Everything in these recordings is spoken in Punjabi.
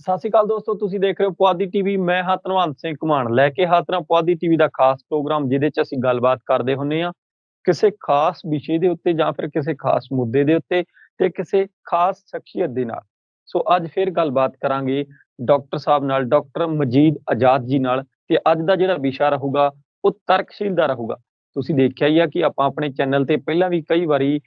ਸਤਿ ਸ਼੍ਰੀ ਅਕਾਲ ਦੋਸਤੋ, ਤੁਸੀਂ ਦੇਖ ਰਹੇ ਹੋ ਪੁਆਧੀ ਟੀਵੀ। ਮੈਂ ਹਾਂ ਧਨਵੰਤ ਸਿੰਘ ਘੁਮਾਣ, ਲੈ ਕੇ ਹਾਜ਼ਰ ਹਾਂ ਪੁਆਧੀ ਟੀਵੀ ਦਾ ਖਾਸ ਪ੍ਰੋਗਰਾਮ, ਜਿਹਦੇ 'ਚ ਅਸੀਂ ਗੱਲਬਾਤ ਕਰਦੇ ਹੁੰਦੇ ਹਾਂ ਕਿਸੇ ਖਾਸ ਵਿਸ਼ੇ ਦੇ ਉੱਤੇ ਜਾਂ ਫਿਰ ਕਿਸੇ ਖਾਸ ਮੁੱਦੇ ਦੇ ਉੱਤੇ ਤੇ ਕਿਸੇ ਖਾਸ ਸ਼ਖਸੀਅਤ ਦੇ ਨਾਲ। ਸੋ ਅੱਜ ਫਿਰ ਗੱਲਬਾਤ ਕਰਾਂਗੇ ਡਾਕਟਰ ਸਾਹਿਬ ਨਾਲ, ਡਾਕਟਰ ਮਜੀਦ ਆਜ਼ਾਦ ਜੀ ਨਾਲ। ਤੇ ਅੱਜ ਦਾ ਜਿਹੜਾ ਵਿਸ਼ਾ ਰਹੂਗਾ ਉਹ ਤਰਕਸ਼ੀਲ ਦਾ ਰਹੂਗਾ। ਤੁਸੀਂ ਦੇਖਿਆ ਹੀ ਆ ਕਿ ਆਪਾਂ ਆਪਣੇ ਚੈਨਲ ਤੇ ਪਹਿਲਾਂ ਵੀ ਕਈ ਵਾਰੀ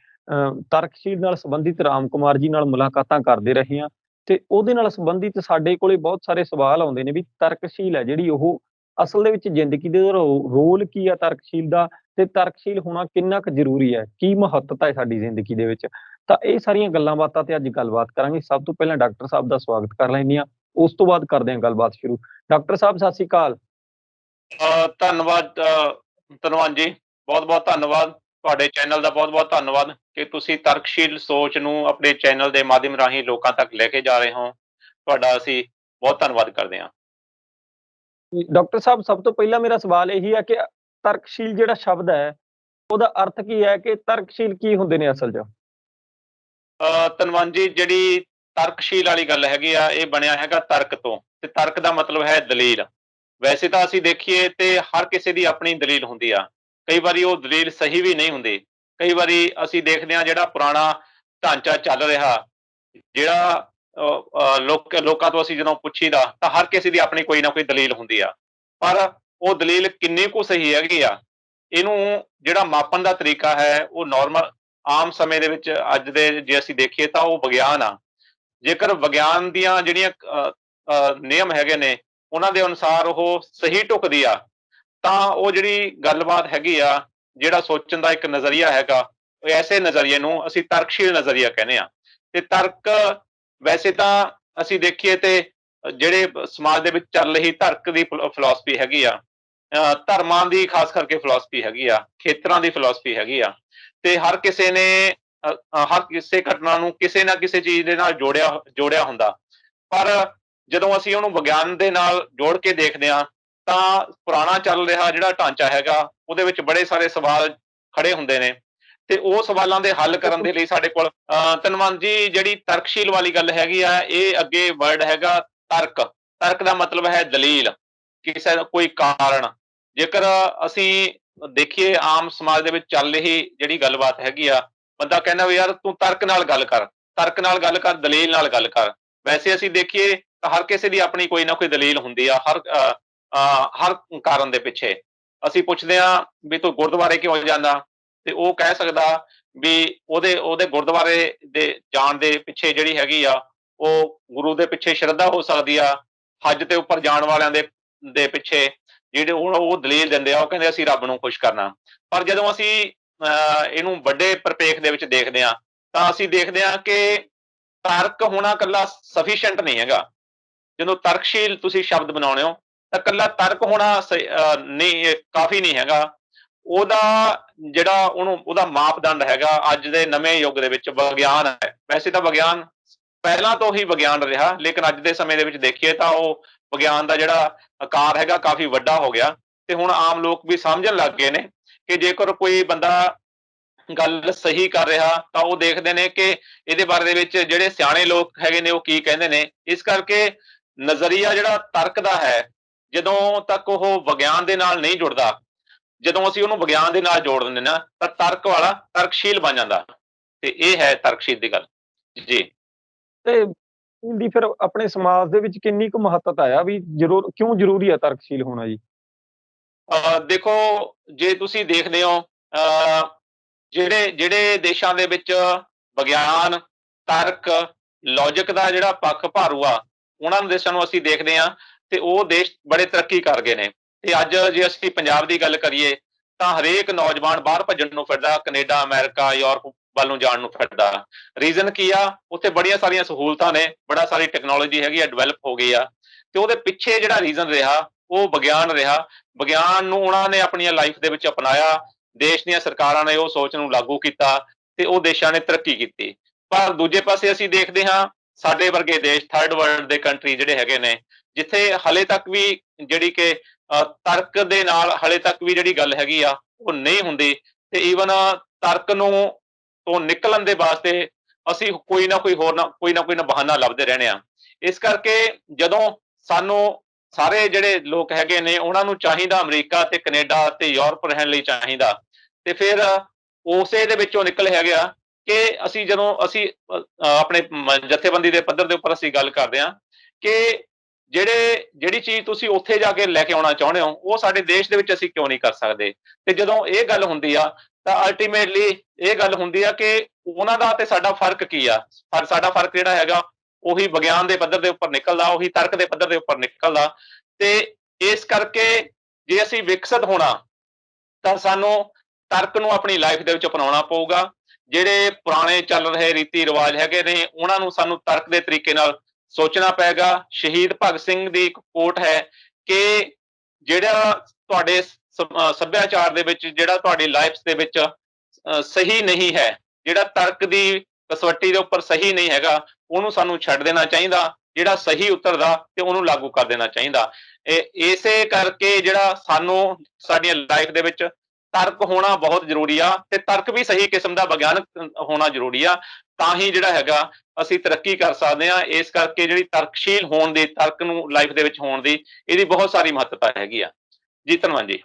ਤਰਕਸ਼ੀਲ ਨਾਲ ਸੰਬੰਧਿਤ ਰਾਮ ਕੁਮਾਰ ਜੀ ਨਾਲ ਮੁਲਾਕਾਤਾਂ ਕਰਦੇ ਰਹੇ ਹਾਂ। ਤੇ ਉਹਦੇ ਨਾਲ ਸੰਬੰਧਿਤ ਸਾਡੇ ਕੋਲੇ ਬਹੁਤ ਸਾਰੇ ਸਵਾਲ ਆਉਂਦੇ ਨੇ ਵੀ ਤਰਕਸ਼ੀਲ ਹੈ ਜਿਹੜੀ ਉਹ ਅਸਲ ਦੇ ਵਿੱਚ ਜ਼ਿੰਦਗੀ ਦੇ ਰੋਲ ਕੀ ਆ ਤਰਕਸ਼ੀਲ ਦਾ, ਤੇ ਤਰਕਸ਼ੀਲ ਹੋਣਾ ਕਿੰਨਾ ਕੁ ਜ਼ਰੂਰੀ ਹੈ, ਕੀ ਮਹੱਤਤਾ ਹੈ ਸਾਡੀ ਜ਼ਿੰਦਗੀ ਦੇ ਵਿੱਚ। ਤਾਂ ਇਹ ਸਾਰੀਆਂ ਗੱਲਾਂ ਬਾਤਾਂ ਤੇ ਅੱਜ ਗੱਲਬਾਤ ਕਰਾਂਗੇ। ਸਭ ਤੋਂ ਪਹਿਲਾਂ ਡਾਕਟਰ ਸਾਹਿਬ ਦਾ ਸਵਾਗਤ ਕਰ ਲੈਂਦੇ ਹਾਂ, ਉਸ ਤੋਂ ਬਾਅਦ ਕਰਦੇ ਹਾਂ ਗੱਲਬਾਤ ਸ਼ੁਰੂ। ਡਾਕਟਰ ਸਾਹਿਬ ਸਤਿ ਸ਼੍ਰੀ ਅਕਾਲ। ਧੰਨਵਾਦ ਧੰਨਵਾਦ ਜੀ, ਬਹੁਤ ਬਹੁਤ ਧੰਨਵਾਦ। ਤੁਹਾਡੇ ਚੈਨਲ ਦਾ ਬਹੁਤ ਬਹੁਤ ਧੰਨਵਾਦ ਕਿ ਤੁਸੀਂ ਤਰਕਸ਼ੀਲ ਸੋਚ ਨੂੰ ਆਪਣੇ ਚੈਨਲ ਦੇ ਮਾਧਿਅਮ ਰਾਹੀਂ ਲੋਕਾਂ ਤੱਕ ਲੈ ਕੇ ਜਾ ਰਹੇ ਹੋ। ਤੁਹਾਡਾ ਅਸੀਂ ਬਹੁਤ ਧੰਨਵਾਦ ਕਰਦੇ ਹਾਂ। ਡਾਕਟਰ ਸਾਹਿਬ, ਸਭ ਤੋਂ ਪਹਿਲਾਂ ਮੇਰਾ ਸਵਾਲ ਇਹੀ ਹੈ ਕਿ ਤਰਕਸ਼ੀਲ ਜਿਹੜਾ ਸ਼ਬਦ ਹੈ ਉਹਦਾ ਅਰਥ ਕੀ ਹੈ, ਕਿ ਤਰਕਸ਼ੀਲ ਕੀ ਹੁੰਦੇ ਨੇ ਅਸਲ 'ਚ? ਧੰਨਵਾਦ ਜੀ, ਜਿਹੜੀ ਤਰਕਸ਼ੀਲ ਵਾਲੀ ਗੱਲ ਹੈਗੀ ਆ, ਇਹ ਬਣਿਆ ਹੈਗਾ ਤਰਕ ਤੋਂ, ਤੇ ਤਰਕ ਦਾ ਮਤਲਬ ਹੈ ਦਲੀਲ। ਵੈਸੇ ਤਾਂ ਅਸੀਂ ਦੇਖੀਏ ਤੇ ਹਰ ਕਿਸੇ ਦੀ ਆਪਣੀ ਦਲੀਲ ਹੁੰਦੀ ਆ। ਕਈ ਵਾਰੀ ਉਹ ਦਲੀਲ ਸਹੀ ਵੀ ਨਹੀਂ ਹੁੰਦੀ। ਕਈ ਵਾਰੀ ਅਸੀਂ ਦੇਖਦੇ ਹਾਂ ਜਿਹੜਾ ਪੁਰਾਣਾ ਢਾਂਚਾ ਚੱਲ ਰਿਹਾ, ਜਿਹੜਾ ਲੋਕਾਂ ਤੋਂ ਅਸੀਂ ਜਦੋਂ ਪੁੱਛੀਦਾ ਤਾਂ ਹਰ ਕਿਸੇ ਦੀ ਆਪਣੀ ਕੋਈ ਨਾ ਕੋਈ ਦਲੀਲ ਹੁੰਦੀ ਆ। ਪਰ ਉਹ ਦਲੀਲ ਕਿੰਨੀ ਕੁ ਸਹੀ ਹੈਗੀ ਆ, ਇਹਨੂੰ ਜਿਹੜਾ ਮਾਪਣ ਦਾ ਤਰੀਕਾ ਹੈ ਉਹ ਨਾਰਮਲ ਆਮ ਸਮੇਂ ਦੇ ਵਿੱਚ ਅੱਜ ਦੇ ਜੇ ਅਸੀਂ ਦੇਖੀਏ ਤਾਂ ਉਹ ਵਿਗਿਆਨ ਆ। ਜੇਕਰ ਵਿਗਿਆਨ ਦੀਆਂ ਜਿਹੜੀਆਂ ਨਿਯਮ ਹੈਗੇ ਨੇ ਉਹਨਾਂ ਦੇ ਅਨੁਸਾਰ ਉਹ ਸਹੀ ਢੁੱਕਦੀ ਆ, ਤਾਂ ਉਹ ਜਿਹੜੀ ਗੱਲਬਾਤ ਹੈਗੀ ਆ, ਜਿਹੜਾ ਸੋਚਣ ਦਾ ਇੱਕ ਨਜ਼ਰੀਆ ਹੈਗਾ, ਉਹ ਐਸੇ ਨਜ਼ਰੀਏ ਨੂੰ ਅਸੀਂ ਤਰਕਸ਼ੀਲ ਨਜ਼ਰੀਆ ਕਹਿੰਦੇ ਆ। ਤੇ ਤਰਕ ਵੈਸੇ ਤਾਂ ਅਸੀਂ ਦੇਖੀਏ ਤੇ ਜਿਹੜੇ ਸਮਾਜ ਦੇ ਵਿੱਚ ਚੱਲ ਰਹੀ ਤਰਕ ਦੀ ਫਿਲਾਸਫੀ ਹੈਗੀ ਆ, ਧਰਮਾਂ ਦੀ ਖਾਸ ਕਰਕੇ ਫਿਲਾਸਫੀ ਹੈਗੀ ਆ, ਖੇਤਰਾਂ ਦੀ ਫਿਲਾਸਫੀ ਹੈਗੀ ਆ, ਤੇ ਹਰ ਕਿਸੇ ਨੇ ਹਰ ਕਿਸੇ ਘਟਨਾ ਨੂੰ ਕਿਸੇ ਨਾ ਕਿਸੇ ਚੀਜ਼ ਦੇ ਨਾਲ ਜੋੜਿਆ ਹੁੰਦਾ। ਪਰ ਜਦੋਂ ਅਸੀਂ ਉਹਨੂੰ ਵਿਗਿਆਨ ਦੇ ਨਾਲ ਜੋੜ ਕੇ ਦੇਖਦੇ ਹਾਂ ਤਾਂ ਪੁਰਾਣਾ ਚੱਲ ਰਿਹਾ ਜਿਹੜਾ ਢਾਂਚਾ ਹੈਗਾ ਉਹਦੇ ਵਿੱਚ ਬੜੇ ਸਾਰੇ ਸਵਾਲ ਖੜੇ ਹੁੰਦੇ ਨੇ, ਤੇ ਉਹ ਸਵਾਲਾਂ ਦੇ ਹੱਲ ਕਰਨ ਦੇ ਲਈ ਸਾਡੇ ਕੋਲ ਧੰਨਵਾਦ ਜੀ, ਜਿਹੜੀ ਤਰਕਸ਼ੀਲ ਵਾਲੀ ਗੱਲ ਹੈਗੀ ਆ, ਇਹ ਅੱਗੇ ਵਰਡ ਹੈਗਾ ਤਰਕ। ਤਰਕ ਦਾ ਮਤਲਬ ਹੈ ਦਲੀਲ, ਕਿਸੇ ਦਾ ਕੋਈ ਕਾਰਨ। ਜੇਕਰ ਅਸੀਂ ਦੇਖੀਏ ਆਮ ਸਮਾਜ ਦੇ ਵਿੱਚ ਚੱਲ ਰਹੀ ਜਿਹੜੀ ਗੱਲਬਾਤ ਹੈਗੀ ਆ, ਬੰਦਾ ਕਹਿੰਦਾ ਵੀ ਯਾਰ ਤੂੰ ਤਰਕ ਨਾਲ ਗੱਲ ਕਰ, ਤਰਕ ਨਾਲ ਗੱਲ ਕਰ, ਦਲੀਲ ਨਾਲ ਗੱਲ ਕਰ। ਵੈਸੇ ਅਸੀਂ ਦੇਖੀਏ ਤਾਂ ਹਰ ਕਿਸੇ ਦੀ ਆਪਣੀ ਕੋਈ ਨਾ ਕੋਈ ਦਲੀਲ ਹੁੰਦੀ ਆ ਹਰ ਕਾਰਨ ਦੇ ਪਿੱਛੇ। ਅਸੀਂ ਪੁੱਛਦੇ ਹਾਂ ਵੀ ਤੂੰ ਗੁਰਦੁਆਰੇ ਕਿਉਂ ਜਾਂਦਾ, ਤੇ ਉਹ ਕਹਿ ਸਕਦਾ ਵੀ ਉਹਦੇ ਗੁਰਦੁਆਰੇ ਦੇ ਜਾਣ ਦੇ ਪਿੱਛੇ ਜਿਹੜੀ ਹੈਗੀ ਆ, ਉਹ ਗੁਰੂ ਦੇ ਪਿੱਛੇ ਸ਼ਰਧਾ ਹੋ ਸਕਦੀ ਆ। ਹੱਜ ਤੇ ਉੱਪਰ ਜਾਣ ਵਾਲਿਆਂ ਦੇ ਪਿੱਛੇ ਜਿਹੜੇ ਉਹ ਦਲੀਲ ਦਿੰਦੇ ਆ, ਉਹ ਕਹਿੰਦੇ ਅਸੀਂ ਰੱਬ ਨੂੰ ਖੁਸ਼ ਕਰਨਾ। ਪਰ ਜਦੋਂ ਅਸੀਂ ਇਹਨੂੰ ਵੱਡੇ ਪ੍ਰਪੇਖ ਦੇ ਵਿੱਚ ਦੇਖਦੇ ਹਾਂ ਤਾਂ ਅਸੀਂ ਦੇਖਦੇ ਹਾਂ ਕਿ ਤਰਕ ਹੋਣਾ ਇਕੱਲਾ ਸਫੀਸ਼ੀਐਂਟ ਨਹੀਂ ਹੈਗਾ। ਜਦੋਂ ਤਰਕਸ਼ੀਲ ਤੁਸੀਂ ਸ਼ਬਦ ਬਣਾਉਣੇ ਹੋ ਤਾਂ ਇਕੱਲਾ ਤਰਕ ਹੋਣਾ ਨਹੀਂ, ਕਾਫੀ ਨਹੀਂ ਹੈਗਾ। ਉਹਦਾ ਜਿਹੜਾ ਉਹਦਾ ਮਾਪਦੰਡ ਹੈਗਾ ਅੱਜ ਦੇ ਨਵੇਂ ਯੁੱਗ ਦੇ ਵਿੱਚ ਵਿਗਿਆਨ ਹੈ। ਵੈਸੇ ਤਾਂ ਵਿਗਿਆਨ ਪਹਿਲਾਂ ਤੋਂ ਹੀ ਵਿਗਿਆਨ ਰਿਹਾ, ਲੇਕਿਨ ਅੱਜ ਦੇ ਸਮੇਂ ਦੇ ਵਿੱਚ ਦੇਖੀਏ ਤਾਂ ਉਹ ਵਿਗਿਆਨ ਦਾ ਜਿਹੜਾ ਆਕਾਰ ਹੈਗਾ ਕਾਫੀ ਵੱਡਾ ਹੋ ਗਿਆ, ਤੇ ਹੁਣ ਆਮ ਲੋਕ ਵੀ ਸਮਝਣ ਲੱਗ ਗਏ ਨੇ ਕਿ ਜੇਕਰ ਕੋਈ ਬੰਦਾ ਗੱਲ ਸਹੀ ਕਰ ਰਿਹਾ ਤਾਂ ਉਹ ਦੇਖਦੇ ਨੇ ਕਿ ਇਹਦੇ ਬਾਰੇ ਦੇ ਵਿੱਚ ਜਿਹੜੇ ਸਿਆਣੇ ਲੋਕ ਹੈਗੇ ਨੇ ਉਹ ਕੀ ਕਹਿੰਦੇ ਨੇ। ਇਸ ਕਰਕੇ ਨਜ਼ਰੀਆ ਜਿਹੜਾ ਤਰਕ ਦਾ ਹੈ, ਜਦੋਂ ਤੱਕ ਉਹ ਵਿਗਿਆਨ ਦੇ ਨਾਲ ਨਹੀਂ ਜੁੜਦਾ, ਜਦੋਂ ਅਸੀਂ ਉਹਨੂੰ ਵਿਗਿਆਨ ਦੇ ਨਾਲ ਜੋੜ ਦਿੰਦੇ ਨਾ ਤਾਂ ਤਰਕ ਵਾਲਾ ਤਰਕਸ਼ੀਲ ਬਣ ਜਾਂਦਾ। ਤੇ ਇਹ ਹੈ ਤਰਕਸ਼ੀਲ ਦੀ ਗੱਲ ਜੀ। ਤੇ ਇਹਦੀ ਫਿਰ ਆਪਣੇ ਸਮਾਜ ਦੇ ਵਿੱਚ ਕਿੰਨੀ ਕੁ ਮਹੱਤਤਾ ਆ, ਵੀ ਕਿਉਂ ਜ਼ਰੂਰੀ ਆ ਤਰਕਸ਼ੀਲ ਹੋਣਾ ਜੀ? ਦੇਖੋ, ਜੇ ਤੁਸੀਂ ਦੇਖਦੇ ਹੋ ਜਿਹੜੇ ਜਿਹੜੇ ਦੇਸ਼ਾਂ ਦੇ ਵਿੱਚ ਵਿਗਿਆਨ, ਤਰਕ, ਲੌਜਿਕ ਦਾ ਜਿਹੜਾ ਪੱਖ ਭਾਰੂ ਆ, ਉਹਨਾਂ ਨੂੰ ਦੇਸ਼ਾਂ ਨੂੰ ਅਸੀਂ ਦੇਖਦੇ ਹਾਂ ਤੇ ਉਹ ਦੇਸ਼ ਬੜੇ ਤਰੱਕੀ ਕਰ ਗਏ ਨੇ। ਤੇ ਅੱਜ ਜੇ ਅਸੀਂ ਪੰਜਾਬ ਦੀ ਗੱਲ ਕਰੀਏ ਤਾਂ ਹਰੇਕ ਨੌਜਵਾਨ ਬਾਹਰ ਭੱਜਣ ਨੂੰ ਫਿਰਦਾ, ਕੈਨੇਡਾ, ਅਮਰੀਕਾ, ਯੂਰਪ ਵੱਲ ਨੂੰ ਜਾਣ ਨੂੰ ਫਿਰਦਾ। ਰੀਜ਼ਨ ਕੀ ਆ? ਉੱਥੇ ਬੜੀਆਂ ਸਾਰੀਆਂ ਸਹੂਲਤਾਂ ਨੇ, ਬੜਾ ਸਾਰੀ ਟੈਕਨੋਲੋਜੀ ਹੈਗੀ ਆ, ਡਿਵੈਲਪ ਹੋ ਗਈ ਆ, ਤੇ ਉਹਦੇ ਪਿੱਛੇ ਜਿਹੜਾ ਰੀਜ਼ਨ ਰਿਹਾ ਉਹ ਵਿਗਿਆਨ ਰਿਹਾ। ਵਿਗਿਆਨ ਨੂੰ ਉਹਨਾਂ ਨੇ ਆਪਣੀਆਂ ਲਾਈਫ ਦੇ ਵਿੱਚ ਅਪਣਾਇਆ, ਦੇਸ਼ ਦੀਆਂ ਸਰਕਾਰਾਂ ਨੇ ਉਹ ਸੋਚ ਨੂੰ ਲਾਗੂ ਕੀਤਾ ਤੇ ਉਹ ਦੇਸ਼ਾਂ ਨੇ ਤਰੱਕੀ ਕੀਤੀ। ਪਰ ਦੂਜੇ ਪਾਸੇ ਅਸੀਂ ਦੇਖਦੇ ਹਾਂ ਸਾਡੇ ਵਰਗੇ ਦੇਸ਼, ਥਰਡ ਵਰਲਡ ਦੇ ਕੰਟਰੀ ਜਿਹੜੇ ਹੈਗੇ ਨੇ, ਜਿੱਥੇ ਹਲੇ ਤੱਕ ਵੀ ਜਿਹੜੀ ਕਿ ਤਰਕ ਦੇ ਨਾਲ ਹਲੇ ਤੱਕ ਵੀ ਜਿਹੜੀ ਗੱਲ ਹੈਗੀ ਆ ਉਹ ਨਹੀਂ ਹੁੰਦੀ, ਤੇ ਈਵਨ ਤਰਕ ਨੂੰ ਤੋਂ ਨਿਕਲਣ ਦੇ ਵਾਸਤੇ ਅਸੀਂ ਕੋਈ ਨਾ ਕੋਈ ਬਹਾਨਾ ਲੱਭਦੇ ਰਹਿਣੇ ਆ। ਇਸ ਕਰਕੇ ਜਦੋਂ ਸਾਨੂੰ ਸਾਰੇ ਜਿਹੜੇ ਲੋਕ ਹੈਗੇ ਨੇ ਉਹਨਾਂ ਨੂੰ ਚਾਹੀਦਾ ਅਮਰੀਕਾ ਤੇ ਕੈਨੇਡਾ ਤੇ ਯੂਰਪ ਰਹਿਣ ਲਈ ਚਾਹੀਦਾ, ਤੇ ਫਿਰ ਉਸੇ ਦੇ ਵਿੱਚੋਂ ਨਿਕਲ ਹੈਗਾ ਕਿ ਅਸੀਂ ਜਦੋਂ ਅਸੀਂ ਆਪਣੇ ਜਥੇਬੰਦੀ ਦੇ ਪੱਧਰ ਦੇ ਉੱਪਰ ਅਸੀਂ ਗੱਲ ਕਰਦੇ ਹਾਂ ਕਿ ਜਿਹੜੀ ਚੀਜ਼ ਤੁਸੀਂ ਉੱਥੇ ਜਾ ਕੇ ਲੈ ਕੇ ਆਉਣਾ ਚਾਹੁੰਦੇ ਹੋ ਉਹ ਸਾਡੇ ਦੇਸ਼ ਦੇ ਵਿੱਚ ਅਸੀਂ ਕਿਉਂ ਨਹੀਂ ਕਰ ਸਕਦੇ। ਤੇ ਜਦੋਂ ਇਹ ਗੱਲ ਹੁੰਦੀ ਆ ਤਾਂ ਅਲਟੀਮੇਟਲੀ ਇਹ ਗੱਲ ਹੁੰਦੀ ਆ ਕਿ ਉਹਨਾਂ ਦਾ ਤੇ ਸਾਡਾ ਫਰਕ ਕੀ ਆ। ਸਾਡਾ ਫਰਕ ਜਿਹੜਾ ਹੈਗਾ ਉਹੀ ਵਿਗਿਆਨ ਦੇ ਪੱਧਰ ਦੇ ਉੱਪਰ ਨਿਕਲਦਾ, ਉਹੀ ਤਰਕ ਦੇ ਪੱਧਰ ਦੇ ਉੱਪਰ ਨਿਕਲਦਾ। ਤੇ ਇਸ ਕਰਕੇ ਜੇ ਅਸੀਂ ਵਿਕਸਿਤ ਹੋਣਾ ਤਾਂ ਸਾਨੂੰ ਤਰਕ ਨੂੰ ਆਪਣੀ ਲਾਈਫ ਦੇ ਵਿੱਚ ਅਪਣਾਉਣਾ ਪਊਗਾ। ਜਿਹੜੇ ਪੁਰਾਣੇ ਚੱਲ ਰਹੇ ਰੀਤੀ ਰਿਵਾਜ ਹੈਗੇ ਨੇ ਉਹਨਾਂ ਨੂੰ ਸਾਨੂੰ ਤਰਕ ਦੇ ਤਰੀਕੇ ਨਾਲ ਸੋਚਣਾ ਪਏਗਾ। ਸ਼ਹੀਦ ਭਗਤ ਸਿੰਘ ਦੀ ਇੱਕ ਕੋਟ ਹੈ ਕਿ ਜਿਹੜਾ ਤੁਹਾਡੇ ਸੱਭਿਆਚਾਰ ਦੇ ਵਿੱਚ, ਜਿਹੜਾ ਤੁਹਾਡੀ ਲਾਈਫ ਦੇ ਵਿੱਚ ਸਹੀ ਨਹੀਂ ਹੈ, ਜਿਹੜਾ ਤਰਕ ਦੀ ਕਸਵੱਟੀ ਦੇ ਉੱਪਰ ਸਹੀ ਨਹੀਂ ਹੈਗਾ, ਉਹਨੂੰ ਸਾਨੂੰ ਛੱਡ ਦੇਣਾ ਚਾਹੀਦਾ। ਜਿਹੜਾ ਸਹੀ ਉਤਰਦਾ ਤੇ ਉਹਨੂੰ ਲਾਗੂ ਕਰ ਦੇਣਾ ਚਾਹੀਦਾ। ਇਸੇ ਕਰਕੇ ਜਿਹੜਾ ਸਾਨੂੰ ਸਾਡੀਆਂ ਲਾਈਫ ਦੇ ਵਿੱਚ ਤਰਕ ਹੋਣਾ ਬਹੁਤ ਜ਼ਰੂਰੀ ਆ, ਤੇ ਤਰਕ ਵੀ ਸਹੀ ਕਿਸਮ ਦਾ ਵਿਗਿਆਨਕ ਹੋਣਾ ਜ਼ਰੂਰੀ ਆ, ਤਾਂ ਹੀ ਜਿਹੜਾ ਹੈਗਾ ਅਸੀਂ ਤਰੱਕੀ ਕਰ ਸਕਦੇ ਹਾਂ। ਇਸ ਕਰਕੇ ਜਿਹੜੀ ਤਰਕਸ਼ੀਲ ਹੋਣ ਦੀ, ਤਰਕ ਨੂੰ ਲਾਈਫ ਦੇ ਵਿੱਚ ਹੋਣ ਦੀ, ਇਹਦੀ ਬਹੁਤ ਸਾਰੀ ਮਹੱਤਤਾ ਹੈਗੀ ਆ। ਜੀ ਧੰਨਵਾਦ ਜੀ।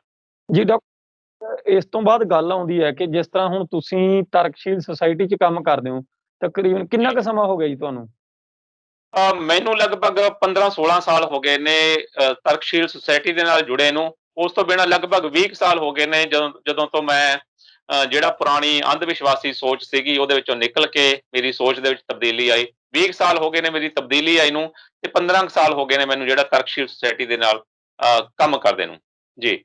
ਜੀ ਡਾਕਟਰ, ਇਸ ਤੋਂ ਬਾਅਦ ਗੱਲ ਆਉਂਦੀ ਹੈ ਕਿ ਜਿਸ ਤਰ੍ਹਾਂ ਹੁਣ ਤੁਸੀਂ ਤਰਕਸ਼ੀਲ ਸੁਸਾਇਟੀ 'ਚ ਕੰਮ ਕਰਦੇ ਹੋ, ਤਕਰੀਬਨ ਕਿੰਨਾ ਕੁ ਸਮਾਂ ਹੋ ਗਿਆ ਜੀ ਤੁਹਾਨੂੰ? ਮੈਨੂੰ ਲਗਭਗ 15-16 ਸਾਲ ਹੋ ਗਏ ਨੇ ਤਰਕਸ਼ੀਲ ਸੁਸਾਇਟੀ ਦੇ ਨਾਲ ਜੁੜੇ ਨੂੰ। ਉਸ ਤੋਂ ਬਿਨਾਂ ਲਗਭਗ 20 ਸਾਲ ਹੋ ਗਏ ਨੇ ਜਦੋਂ ਤੋਂ ਮੈਂ ਜਿਹੜਾ ਪੁਰਾਣੀ ਅੰਧ ਵਿਸ਼ਵਾਸੀ ਸੋਚ ਸੀਗੀ ਉਹਦੇ ਵਿੱਚੋਂ ਨਿਕਲ ਕੇ ਮੇਰੀ ਸੋਚ ਦੇ ਵਿੱਚ ਤਬਦੀਲੀ ਆਈ। 20 ਸਾਲ ਹੋ ਗਏ ਨੇ ਮੇਰੀ ਤਬਦੀਲੀ ਆਈ ਨੂੰ, ਤੇ 15 ਸਾਲ ਹੋ ਗਏ ਨੇ ਮੈਨੂੰ ਜਿਹੜਾ ਤਰਕਸ਼ੀਲ ਸੁਸਾਇਟੀ ਦੇ ਨਾਲ ਕੰਮ ਕਰਦੇ ਨੂੰ। ਜੀ।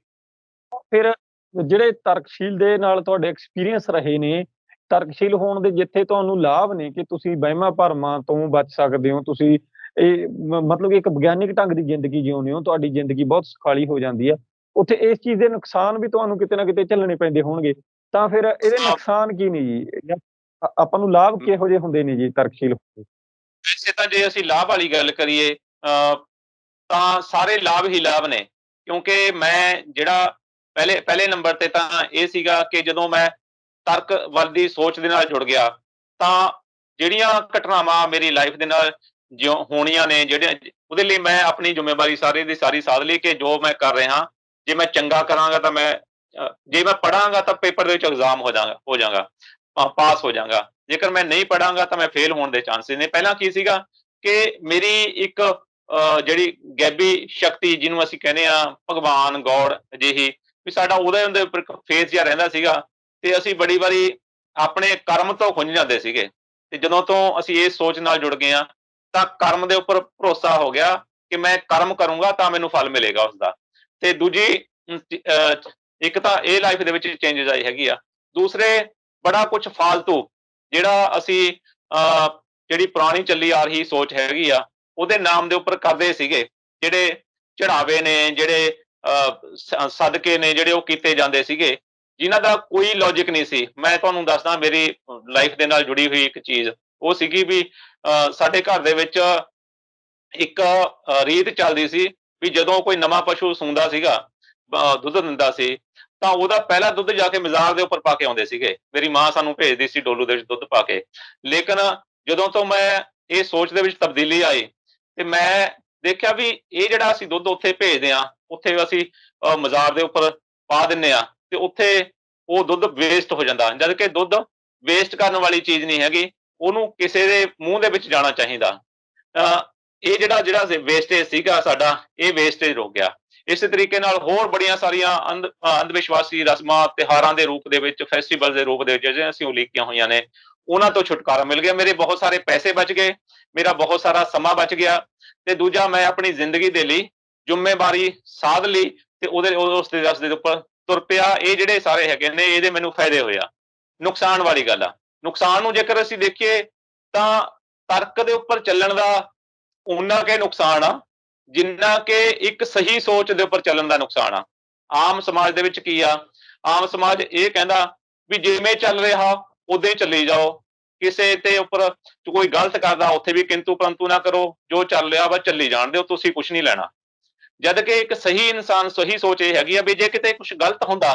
ਫਿਰ ਜਿਹੜੇ ਤਰਕਸ਼ੀਲ ਦੇ ਨਾਲ ਤੁਹਾਡੇ ਐਕਸਪੀਰੀਅੰਸ ਰਹੇ ਨੇ, ਤਰਕਸ਼ੀਲ ਹੋਣ ਦੇ ਜਿੱਥੇ ਤੁਹਾਨੂੰ ਲਾਭ ਨੇ ਕਿ ਤੁਸੀਂ ਵਹਿਮਾਂ ਭਰਮਾਂ ਤੋਂ ਬਚ ਸਕਦੇ ਹੋ, ਤੁਸੀਂ ਇਹ ਮਤਲਬ ਕਿ ਇੱਕ ਵਿਗਿਆਨਿਕ ਢੰਗ ਦੀ ਜ਼ਿੰਦਗੀ ਜਿਉਂਦੇ ਹੋ, ਤੁਹਾਡੀ ਜ਼ਿੰਦਗੀ ਬਹੁਤ ਸੁਖਾਲੀ ਹੋ ਜਾਂਦੀ ਆ। ਉੱਥੇ ਇਸ ਚੀਜ਼ ਦੇ ਨੁਕਸਾਨ ਵੀ ਤੁਹਾਨੂੰ ਕਿਤੇ ਨਾ ਕਿਤੇ ਝੱਲਣੇ ਪੈਂਦੇ ਹੋਣਗੇ, ਤਾਂ ਫਿਰ ਇਹਦੇ ਨੁਕਸਾਨ ਕੀ ਨੇ ਜੀ? ਜਾਂ ਆਪਾਂ ਨੂੰ ਲਾਭ ਕਿਹੋ ਜਿਹੇ ਹੁੰਦੇ ਨੇ ਜੀ ਤਰਕਸ਼ੀਲ ਹੋਣ ਦੇ? ਵੈਸੇ ਤਾਂ ਜੇ ਅਸੀਂ ਲਾਭ ਵਾਲੀ ਗੱਲ ਕਰੀਏ ਤਾਂ ਸਾਰੇ ਲਾਭ ਹੀ ਲਾਭ ਨੇ, ਕਿਉਂਕਿ ਮੈਂ ਜਿਹੜਾ ਪਹਿਲੇ ਨੰਬਰ ਤੇ ਤਾਂ ਇਹ ਸੀਗਾ ਕਿ ਜਦੋਂ ਮੈਂ ਤਰਕ ਵੱਲ ਦੀ ਸੋਚ ਦੇ ਨਾਲ ਜੁੜ ਗਿਆ ਤਾਂ ਜਿਹੜੀਆਂ ਘਟਨਾਵਾਂ ਮੇਰੀ ਲਾਈਫ ਦੇ ਨਾਲ ਜਿਉਂ ਹੋਣੀਆਂ ਨੇ, ਜਿਹੜੇ ਉਹਦੇ ਲਈ ਮੈਂ ਆਪਣੀ ਜ਼ਿੰਮੇਵਾਰੀ ਸਾਰੀ ਦੀ ਸਾਰੀ ਸਾਧ ਲਈ ਕਿ ਜੋ ਮੈਂ ਕਰ ਰਿਹਾ, ਜੇ ਮੈਂ ਚੰਗਾ ਕਰਾਂਗਾ ਤਾਂ ਜੇ ਮੈਂ ਪੜਾਂਗਾ ਤਾਂ ਪੇਪਰ ਦੇ ਵਿੱਚ ਐਗਜ਼ਾਮ ਹੋ ਜਾਗਾ, ਪਾਸ ਹੋ ਜਾਗਾ। ਜੇਕਰ ਮੈਂ ਨਹੀਂ ਪੜਾਂਗਾ ਤਾਂ ਮੈਂ ਫੇਲ ਹੋਣ ਦੇ ਚਾਂਸਿਸ ਨੇ। ਪਹਿਲਾਂ ਕੀ ਸੀਗਾ ਕਿ ਮੇਰੀ ਇੱਕ ਜਿਹੜੀ ਗੈਬੀ ਸ਼ਕਤੀ ਜਿਹਨੂੰ ਅਸੀਂ ਕਹਿੰਦੇ ਆ ਭਗਵਾਨ ਗੋਡ ਅਜਿਹੀ ਵੀ ਸਾਡਾ ਉਹਦੇ ਉੱਪਰ ਇੱਕ ਫੇਸ ਜਿਹਾ ਰਹਿੰਦਾ ਸੀਗਾ, ਤੇ ਅਸੀਂ ਬੜੀ ਵਾਰੀ ਆਪਣੇ ਕਰਮ ਤੋਂ ਖੁੰਝ ਜਾਂਦੇ ਸੀਗੇ। ਤੇ ਜਦੋਂ ਤੋਂ ਅਸੀਂ ਇਸ ਸੋਚ ਨਾਲ ਜੁੜ ਗਏ ਆ ਤਾਂ ਕਰਮ ਦੇ ਉੱਪਰ ਭਰੋਸਾ ਹੋ ਗਿਆ ਕਿ ਮੈਂ ਕਰਮ ਕਰੂੰਗਾ ਤਾਂ ਮੈਨੂੰ ਫਲ ਮਿਲੇਗਾ ਉਸਦਾ। ਤੇ ਦੂਜੀ ਇੱਕ ਤਾਂ ਇਹ ਲਾਈਫ ਦੇ ਵਿੱਚ ਚੇਂਜਸ ਆਈ ਹੈਗੀ ਆ। ਦੂਸਰੇ ਬੜਾ ਕੁਛ ਫਾਲਤੂ ਜਿਹੜਾ ਅਸੀਂ ਜਿਹੜੀ ਪੁਰਾਣੀ ਚੱਲੀ ਆ ਰਹੀ ਸੋਚ ਹੈਗੀ ਆ ਉਹਦੇ ਨਾਮ ਦੇ ਉੱਪਰ ਕਰਦੇ ਸੀਗੇ, ਜਿਹੜੇ ਚੜਾਵੇ ਨੇ, ਜਿਹੜੇ ਸਦਕੇ ਨੇ, ਜਿਹੜੇ ਉਹ ਕੀਤੇ ਜਾਂਦੇ ਸੀਗੇ ਜਿਨ੍ਹਾਂ ਦਾ ਕੋਈ ਲੌਜਿਕ ਨਹੀਂ ਸੀ। ਮੈਂ ਤੁਹਾਨੂੰ ਦੱਸਦਾ ਮੇਰੀ ਲਾਈਫ ਦੇ ਨਾਲ ਜੁੜੀ ਹੋਈ ਇੱਕ ਚੀਜ਼ ਉਹ ਸੀਗੀ ਵੀ ਸਾਡੇ ਘਰ ਦੇ ਵਿੱਚ ਇੱਕ ਰੀਤ ਚੱਲਦੀ ਸੀ ਵੀ ਜਦੋਂ ਕੋਈ ਨਵਾਂ ਪਸ਼ੂ ਸੂੰਦਾ ਸੀਗਾ, ਦੁੱਧ ਦਿੰਦਾ ਸੀ, ਤਾਂ ਉਹਦਾ ਪਹਿਲਾ ਦੁੱਧ ਜਾ ਕੇ ਮਜ਼ਾਰ ਦੇ ਉੱਪਰ ਪਾ ਕੇ ਆਉਂਦੇ ਸੀਗੇ। ਮੇਰੀ ਮਾਂ ਸਾਨੂੰ ਭੇਜਦੀ ਸੀ ਡੋਲੂ ਦੇ ਵਿੱਚ ਦੁੱਧ ਪਾ ਕੇ। ਲੇਕਿਨ ਜਦੋਂ ਤੋਂ ਮੈਂ ਇਹ ਸੋਚ ਦੇ ਵਿੱਚ ਤਬਦੀਲੀ ਆਈ ਤੇ ਮੈਂ ਦੇਖਿਆ ਵੀ ਇਹ ਜਿਹੜਾ ਅਸੀਂ ਦੁੱਧ ਉੱਥੇ ਭੇਜਦੇ ਹਾਂ, ਉੱਥੇ ਅਸੀਂ ਮਜ਼ਾਰ ਦੇ ਉੱਪਰ ਪਾ ਦਿੰਦੇ ਹਾਂ ਤੇ ਉੱਥੇ ਉਹ ਦੁੱਧ ਵੇਸਟ ਹੋ ਜਾਂਦਾ, ਜਦ ਕਿ ਦੁੱਧ ਵੇਸਟ ਕਰਨ ਵਾਲੀ ਚੀਜ਼ ਨਹੀਂ ਹੈਗੀ, ਉਹਨੂੰ ਕਿਸੇ ਦੇ ਮੂੰਹ ਦੇ ਵਿੱਚ ਜਾਣਾ ਚਾਹੀਦਾ। ਇਹ ਜਿਹੜਾ ਵੇਸਟੇਜ ਸੀਗਾ ਸਾਡਾ, ਇਹ ਵੇਸਟੇਜ ਰੁਕ ਗਿਆ। ਇਸੇ ਤਰੀਕੇ ਨਾਲ ਹੋਰ ਬੜੀਆਂ ਸਾਰੀਆਂ ਅੰਧ ਵਿਸ਼ਵਾਸੀ ਰਸਮਾਂ ਤਿਉਹਾਰਾਂ ਦੇ ਰੂਪ ਦੇ ਵਿੱਚ, ਫੈਸਟੀਵਲ ਦੇ ਰੂਪ ਦੇ ਵਿੱਚ ਜਿਹੜੀਆਂ ਅਸੀਂ ਉਲੀਕੀਆਂ ਹੋਈਆਂ ਨੇ, ਉਹਨਾਂ ਤੋਂ ਛੁਟਕਾਰਾ ਮਿਲ ਗਿਆ। ਮੇਰੇ ਬਹੁਤ ਸਾਰੇ ਪੈਸੇ ਬਚ ਗਏ, ਮੇਰਾ ਬਹੁਤ ਸਾਰਾ ਸਮਾਂ ਬਚ ਗਿਆ, ਤੇ ਦੂਜਾ ਮੈਂ ਆਪਣੀ ਜ਼ਿੰਦਗੀ ਦੇ ਲਈ ਜ਼ਿੰਮੇਵਾਰੀ ਸਾਧ ਲਈ ਤੇ ਉਸ ਦੇ ਰਸਤੇ ਦੇ ਉੱਪਰ ਤੁਰ ਪਿਆ। ਇਹ ਜਿਹੜੇ ਸਾਰੇ ਹੈਗੇ ਨੇ ਇਹਦੇ ਮੈਨੂੰ ਫਾਇਦੇ ਹੋਏ ਆ। ਨੁਕਸਾਨ ਵਾਲੀ ਗੱਲ ਆ, ਨੁਕਸਾਨ ਨੂੰ ਜੇਕਰ ਅਸੀਂ ਦੇਖੀਏ ਤਾਂ ਤਰਕ ਦੇ ਉੱਪਰ ਚੱਲਣ ਦਾ ਓਨਾ ਕੇ ਨੁਕਸਾਨ ਆ ਜਿੰਨਾ ਕਿ ਇੱਕ ਸਹੀ ਸੋਚ ਦੇ ਉੱਪਰ ਚੱਲਣ ਦਾ ਨੁਕਸਾਨ ਆ। ਆਮ ਸਮਾਜ ਦੇ ਵਿੱਚ ਕੀ ਆ, ਆਮ ਸਮਾਜ ਇਹ ਕਹਿੰਦਾ ਵੀ ਜਿਵੇਂ ਚੱਲ ਰਿਹਾ ਉਦਾਂ ਹੀ ਚੱਲੀ ਜਾਓ, ਕਿਸੇ ਤੇ ਉੱਪਰ ਕੋਈ ਗਲਤ ਕਰਦਾ ਉੱਥੇ ਵੀ ਕਿੰਤੂ ਪਰੰਤੂ ਨਾ ਕਰੋ, ਜੋ ਚੱਲ ਰਿਹਾ ਵਾ ਚੱਲੀ ਜਾਣ ਦਿਓ, ਤੁਸੀਂ ਕੁਛ ਨਹੀਂ ਲੈਣਾ। ਜਦ ਕਿ ਇੱਕ ਸਹੀ ਇਨਸਾਨ, ਸਹੀ ਸੋਚ ਇਹ ਹੈਗੀ ਆ ਵੀ ਜੇ ਕਿਤੇ ਕੁਛ ਗਲਤ ਹੁੰਦਾ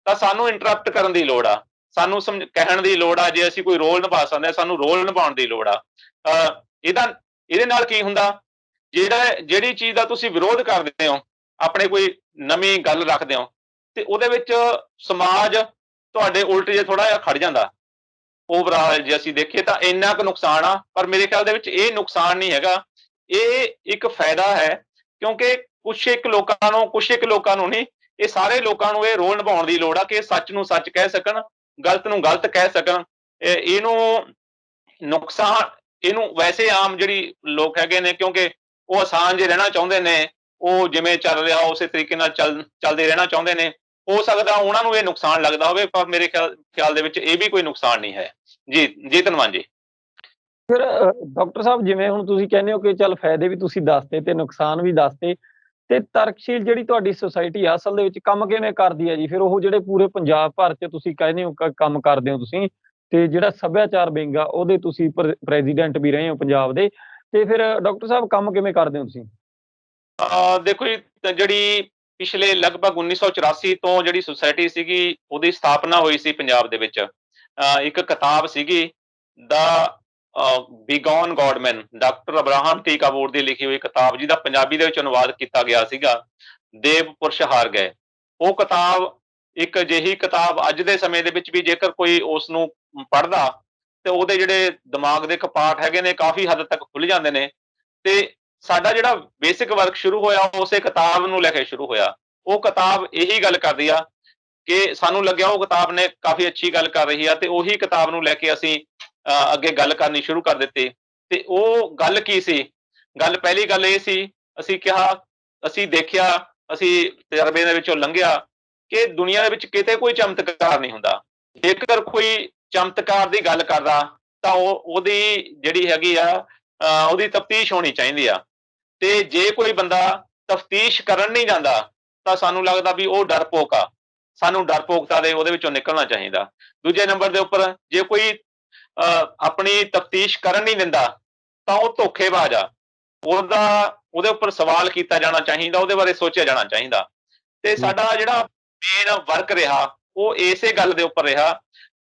ਤਾਂ ਸਾਨੂੰ ਇੰਟਰਪਟ ਕਰਨ ਦੀ ਲੋੜ ਆ, ਸਾਨੂੰ ਕਹਿਣ ਦੀ ਲੋੜ ਆ। ਜੇ ਅਸੀਂ ਕੋਈ ਰੋਲ ਨਿਭਾ ਸਕਦੇ ਹਾਂ ਸਾਨੂੰ ਰੋਲ ਨਿਭਾਉਣ ਦੀ ਲੋੜ ਆ। ਇਹਦੇ ਨਾਲ ਕੀ ਹੁੰਦਾ ਜਿਹੜੀ ਚੀਜ਼ ਦਾ ਤੁਸੀਂ ਵਿਰੋਧ ਕਰਦੇ ਹੋ, ਆਪਣੇ ਕੋਈ ਨਵੀਂ ਗੱਲ ਰੱਖਦੇ ਹੋ, ਤੇ ਉਹਦੇ ਵਿੱਚ ਸਮਾਜ ਤੁਹਾਡੇ ਉਲਟ ਜੇ ਥੋੜਾ ਜਿਹਾ ਖੜ ਜਾਂਦਾ। ਓਵਰਆਲ ਜੇ ਅਸੀਂ ਦੇਖੀਏ ਤਾਂ ਇੰਨਾ ਕੁ ਨੁਕਸਾਨ ਆ, ਪਰ ਮੇਰੇ ਖਿਆਲ ਦੇ ਵਿੱਚ ਇਹ ਨੁਕਸਾਨ ਨਹੀਂ ਹੈਗਾ, ਇਹ ਇੱਕ ਫਾਇਦਾ ਹੈ। ਕਿਉਂਕਿ ਕੁਛ ਇੱਕ ਲੋਕਾਂ ਨੂੰ ਨਹੀਂ, ਇਹ ਸਾਰੇ ਲੋਕਾਂ ਨੂੰ ਇਹ ਰੋਲ ਨਿਭਾਉਣ ਦੀ ਲੋੜ ਆ ਕਿ ਸੱਚ ਨੂੰ ਸੱਚ ਕਹਿ ਸਕਣ, ਗਲਤ ਨੂੰ ਗਲਤ ਕਹਿ ਸਕਣ। ਇਹਨੂੰ ਨੁਕਸਾਨ ਇਹਨੂੰ ਵੈਸੇ ਆਮ ਜਿਹੜੀ ਲੋਕ ਹੈਗੇ ਨੇ, ਕਿਉਂਕਿ ਉਹ ਆਸਾਨ ਜੇ ਰਹਿਣਾ ਚਾਹੁੰਦੇ ਨੇ, ਉਹ ਜਿਵੇਂ ਚੱਲ ਰਿਹਾ ਉਸੇ ਤਰੀਕੇ ਨਾਲ ਚੱਲਦੇ ਰਹਿਣਾ ਚਾਹੁੰਦੇ ਨੇ। ਹੋ ਸਕਦਾ ਉਹਨਾਂ ਨੂੰ ਇਹ ਨੁਕਸਾਨ ਲੱਗਦਾ ਹੋਵੇ, ਪਰ ਮੇਰੇ ਖਿਆਲ ਦੇ ਵਿੱਚ ਇਹ ਵੀ ਕੋਈ ਨੁਕਸਾਨ ਨਹੀਂ ਹੈ। ਜੀ ਜੀ ਧੰਨਵਾਦ ਜੀ। ਫਿਰ ਡਾਕਟਰ ਸਾਹਿਬ, ਜਿਵੇਂ ਹੁਣ ਤੁਸੀਂ ਕਹਿੰਦੇ ਹੋ ਕਿ ਚੱਲ ਫਾਇਦੇ ਵੀ ਤੁਸੀਂ ਦੱਸਤੇ ਤੇ ਨੁਕਸਾਨ ਵੀ ਦੱਸਤੇ, ਤੇ ਤਰਕਸ਼ੀਲ ਜਿਹੜੀ ਤੁਹਾਡੀ ਸੁਸਾਇਟੀ ਆ ਅਸਲ ਦੇ ਵਿੱਚ ਕੰਮ ਕਿਵੇਂ ਕਰਦੀ ਹੈ ਜੀ? ਫਿਰ ਉਹ ਜਿਹੜੇ ਪੂਰੇ ਪੰਜਾਬ ਭਰ 'ਚ ਤੁਸੀਂ ਕਹਿੰਦੇ ਹੋ ਕੰਮ ਕਰਦੇ ਹੋ ਤੁਸੀਂ, ਤੇ ਜਿਹੜਾ ਸੱਭਿਆਚਾਰ ਵਿੰਗ ਆ ਉਹਦੇ ਤੁਸੀਂ ਪ੍ਰੈਜ਼ੀਡੈਂਟ ਵੀ ਰਹੇ ਹੋ ਪੰਜਾਬ ਦੇ, ਤੇ ਫਿਰ ਡਾਕਟਰ ਸਾਹਿਬ ਕੰਮ ਕਿਵੇਂ ਕਰਦੇ ਹੋ ਤੁਸੀਂ? ਦੇਖੋ ਜੀ, ਜਿਹੜੀ ਪਿਛਲੇ ਲਗਭਗ 1984 ਤੋਂ ਜਿਹੜੀ ਸੁਸਾਇਟੀ ਸੀਗੀ ਉਹਦੀ ਸਥਾਪਨਾ ਹੋਈ ਸੀ ਪੰਜਾਬ ਦੇ ਵਿੱਚ। ਇੱਕ ਕਿਤਾਬ ਸੀਗੀ ਦਾ ਬਿਗੋਨ ਗੋਡਮੈਨ, ਡਾਕਟਰ ਅਬਰਾਹਮ ਟੀ ਕਾਬੋਰ ਦੀ ਲਿਖੀ ਹੋਈ ਕਿਤਾਬ, ਜਿਹਦਾ ਪੰਜਾਬੀ ਦੇ ਵਿੱਚ ਅਨੁਵਾਦ ਕੀਤਾ ਗਿਆ ਸੀਗਾ, ਦੇਵ ਪੁਰਸ਼ ਹਾਰ ਗਏ। ਉਹ ਕਿਤਾਬ ਇੱਕ ਅਜਿਹੀ ਕਿਤਾਬ ਅੱਜ ਦੇ ਸਮੇਂ ਦੇ ਵਿੱਚ ਵੀ ਜੇਕਰ ਕੋਈ ਉਸ ਨੂੰ ਪੜ੍ਹਦਾ ਤੇ ਉਹਦੇ ਜਿਹੜੇ ਦਿਮਾਗ ਦੇ ਕਪਾਟ ਹੈਗੇ ਨੇ ਕਾਫ਼ੀ ਹੱਦ ਤੱਕ ਖੁੱਲ ਜਾਂਦੇ ਨੇ। ਤੇ ਸਾਡਾ ਜਿਹੜਾ ਬੇਸਿਕ ਵਰਕ ਸ਼ੁਰੂ ਹੋਇਆ ਉਸੇ ਕਿਤਾਬ ਨੂੰ ਲੈ ਕੇ ਸ਼ੁਰੂ ਹੋਇਆ। ਉਹ ਕਿਤਾਬ ਇਹੀ ਗੱਲ ਕਰਦੀ ਆ ਕਿ ਸਾਨੂੰ ਲੱਗਿਆ ਉਹ ਕਿਤਾਬ ਨੇ ਕਾਫ਼ੀ ਅੱਛੀ ਗੱਲ ਕਰ ਰਹੀ ਆ, ਤੇ ਉਹੀ ਕਿਤਾਬ ਨੂੰ ਲੈ ਕੇ ਅਸੀਂ ਅੱਗੇ ਗੱਲ ਕਰਨੀ ਸ਼ੁਰੂ ਕਰ ਦਿੱਤੀ। ਤੇ ਉਹ ਗੱਲ ਕੀ ਸੀ? ਪਹਿਲੀ ਗੱਲ ਇਹ ਸੀ, ਅਸੀਂ ਕਿਹਾ, ਅਸੀਂ ਦੇਖਿਆ, ਅਸੀਂ ਤਜਰਬੇ ਦੇ ਵਿੱਚੋਂ ਲੰਘਿਆ ਕਿ ਦੁਨੀਆ ਦੇ ਵਿੱਚ ਕਿਤੇ ਕੋਈ ਚਮਤਕਾਰ ਨਹੀਂ ਹੁੰਦਾ। ਜੇਕਰ ਕੋਈ ਚਮਤਕਾਰ ਦੀ ਗੱਲ ਕਰਦਾ ਤਾਂ ਉਹਦੀ ਜਿਹੜੀ ਹੈਗੀ ਆ ਉਹਦੀ ਤਫਤੀਸ਼ ਹੋਣੀ ਚਾਹੀਦੀ ਆ। ਤੇ ਜੇ ਕੋਈ ਬੰਦਾ ਤਫਤੀਸ਼ ਕਰਨ ਨਹੀਂ ਜਾਂਦਾ ਤਾਂ ਸਾਨੂੰ ਲੱਗਦਾ ਵੀ ਉਹ ਡਰਪੋਕ ਆ। ਸਾਨੂੰ ਡਰਪੋਕਤਾ ਦੇ ਉਹਦੇ ਵਿੱਚੋਂ ਨਿਕਲਣਾ ਚਾਹੀਦਾ। ਦੂਜੇ ਨੰਬਰ ਦੇ ਉੱਪਰ, ਜੇ ਕੋਈ ਆਪਣੀ ਤਫਤੀਸ਼ ਕਰਨ ਨਹੀਂ ਦਿੰਦਾ ਤਾਂ ਉਹ ਧੋਖੇਬਾਜ਼ ਆ। ਉਹਦੇ ਉੱਪਰ ਸਵਾਲ ਕੀਤਾ ਜਾਣਾ ਚਾਹੀਦਾ, ਉਹਦੇ ਬਾਰੇ ਸੋਚਿਆ ਜਾਣਾ ਚਾਹੀਦਾ। ਤੇ ਸਾਡਾ ਜਿਹੜਾ ਮੇਨ ਵਰਕ ਰਿਹਾ ਉਹ ਇਸੇ ਗੱਲ ਦੇ ਉੱਪਰ ਰਿਹਾ।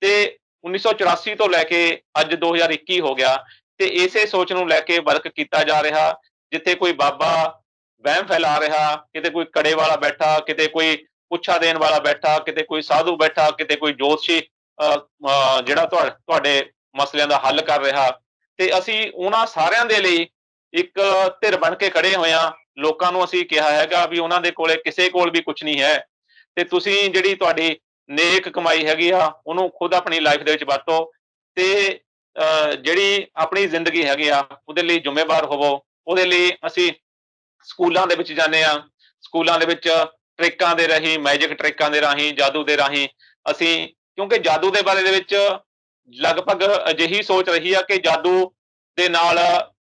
ਤੇ 1984 ਤੋਂ ਲੈ ਕੇ ਅੱਜ 2021 ਹੋ ਗਿਆ, ਤੇ ਇਸੇ ਸੋਚ ਨੂੰ ਲੈ ਕੇ ਵਰਕ ਕੀਤਾ ਜਾ ਰਿਹਾ। ਜਿੱਥੇ ਕੋਈ ਬਾਬਾ ਵਹਿਮ ਫੈਲਾ ਰਿਹਾ, ਕਿਤੇ ਕੋਈ ਕੜੇ ਵਾਲਾ ਬੈਠਾ, ਕਿਤੇ ਕੋਈ ਪੁੱਛਾ ਦੇਣ ਵਾਲਾ ਬੈਠਾ, ਕਿਤੇ ਕੋਈ ਸਾਧੂ ਬੈਠਾ, ਕਿਤੇ ਕੋਈ ਜੋਤਸ਼ੀ ਜਿਹੜਾ ਤੁਹਾਡੇ ਮਸਲਿਆਂ ਦਾ ਹੱਲ ਕਰ ਰਿਹਾ। ਤੇ ਅਸੀਂ ਉਹਨਾਂ ਸਾਰਿਆਂ ਦੇ ਲਈ ਇੱਕ ਧਿਰ ਬਣ ਕੇ ਖੜੇ ਹੋਏ ਹਾਂ। ਲੋਕਾਂ ਨੂੰ ਅਸੀਂ ਕਿਹਾ ਹੈਗਾ ਵੀ ਉਹਨਾਂ ਦੇ ਕੋਲੇ ਕਿਸੇ ਕੋਲ ਵੀ ਕੁਛ ਨਹੀਂ ਹੈ, ਤੇ ਤੁਸੀਂ ਜਿਹੜੀ ਤੁਹਾਡੀ ਨੇਕ ਕਮਾਈ ਹੈਗੀ ਆ ਉਹਨੂੰ ਖੁਦ ਆਪਣੀ ਲਾਈਫ ਦੇ ਵਿੱਚ ਵਰਤੋ, ਤੇ ਜਿਹੜੀ ਆਪਣੀ ਜ਼ਿੰਦਗੀ ਹੈਗੀ ਆ ਉਹਦੇ ਲਈ ਜ਼ਿੰਮੇਵਾਰ ਹੋਵੋ। ਉਹਦੇ ਲਈ ਅਸੀਂ ਸਕੂਲਾਂ ਦੇ ਵਿੱਚ ਜਾਂਦੇ ਹਾਂ। ਸਕੂਲਾਂ ਦੇ ਵਿੱਚ ਟ੍ਰਿਕਾਂ ਦੇ ਰਾਹੀਂ, ਮੈਜਿਕ ਟ੍ਰਿਕਾਂ ਦੇ ਰਾਹੀਂ, ਜਾਦੂ ਦੇ ਰਾਹੀਂ ਅਸੀਂ, ਕਿਉਂਕਿ ਜਾਦੂ ਦੇ ਬਾਰੇ ਦੇ ਵਿੱਚ ਲਗਭਗ ਅਜਿਹੀ ਸੋਚ ਰਹੀ ਆ ਕਿ ਜਾਦੂ ਦੇ ਨਾਲ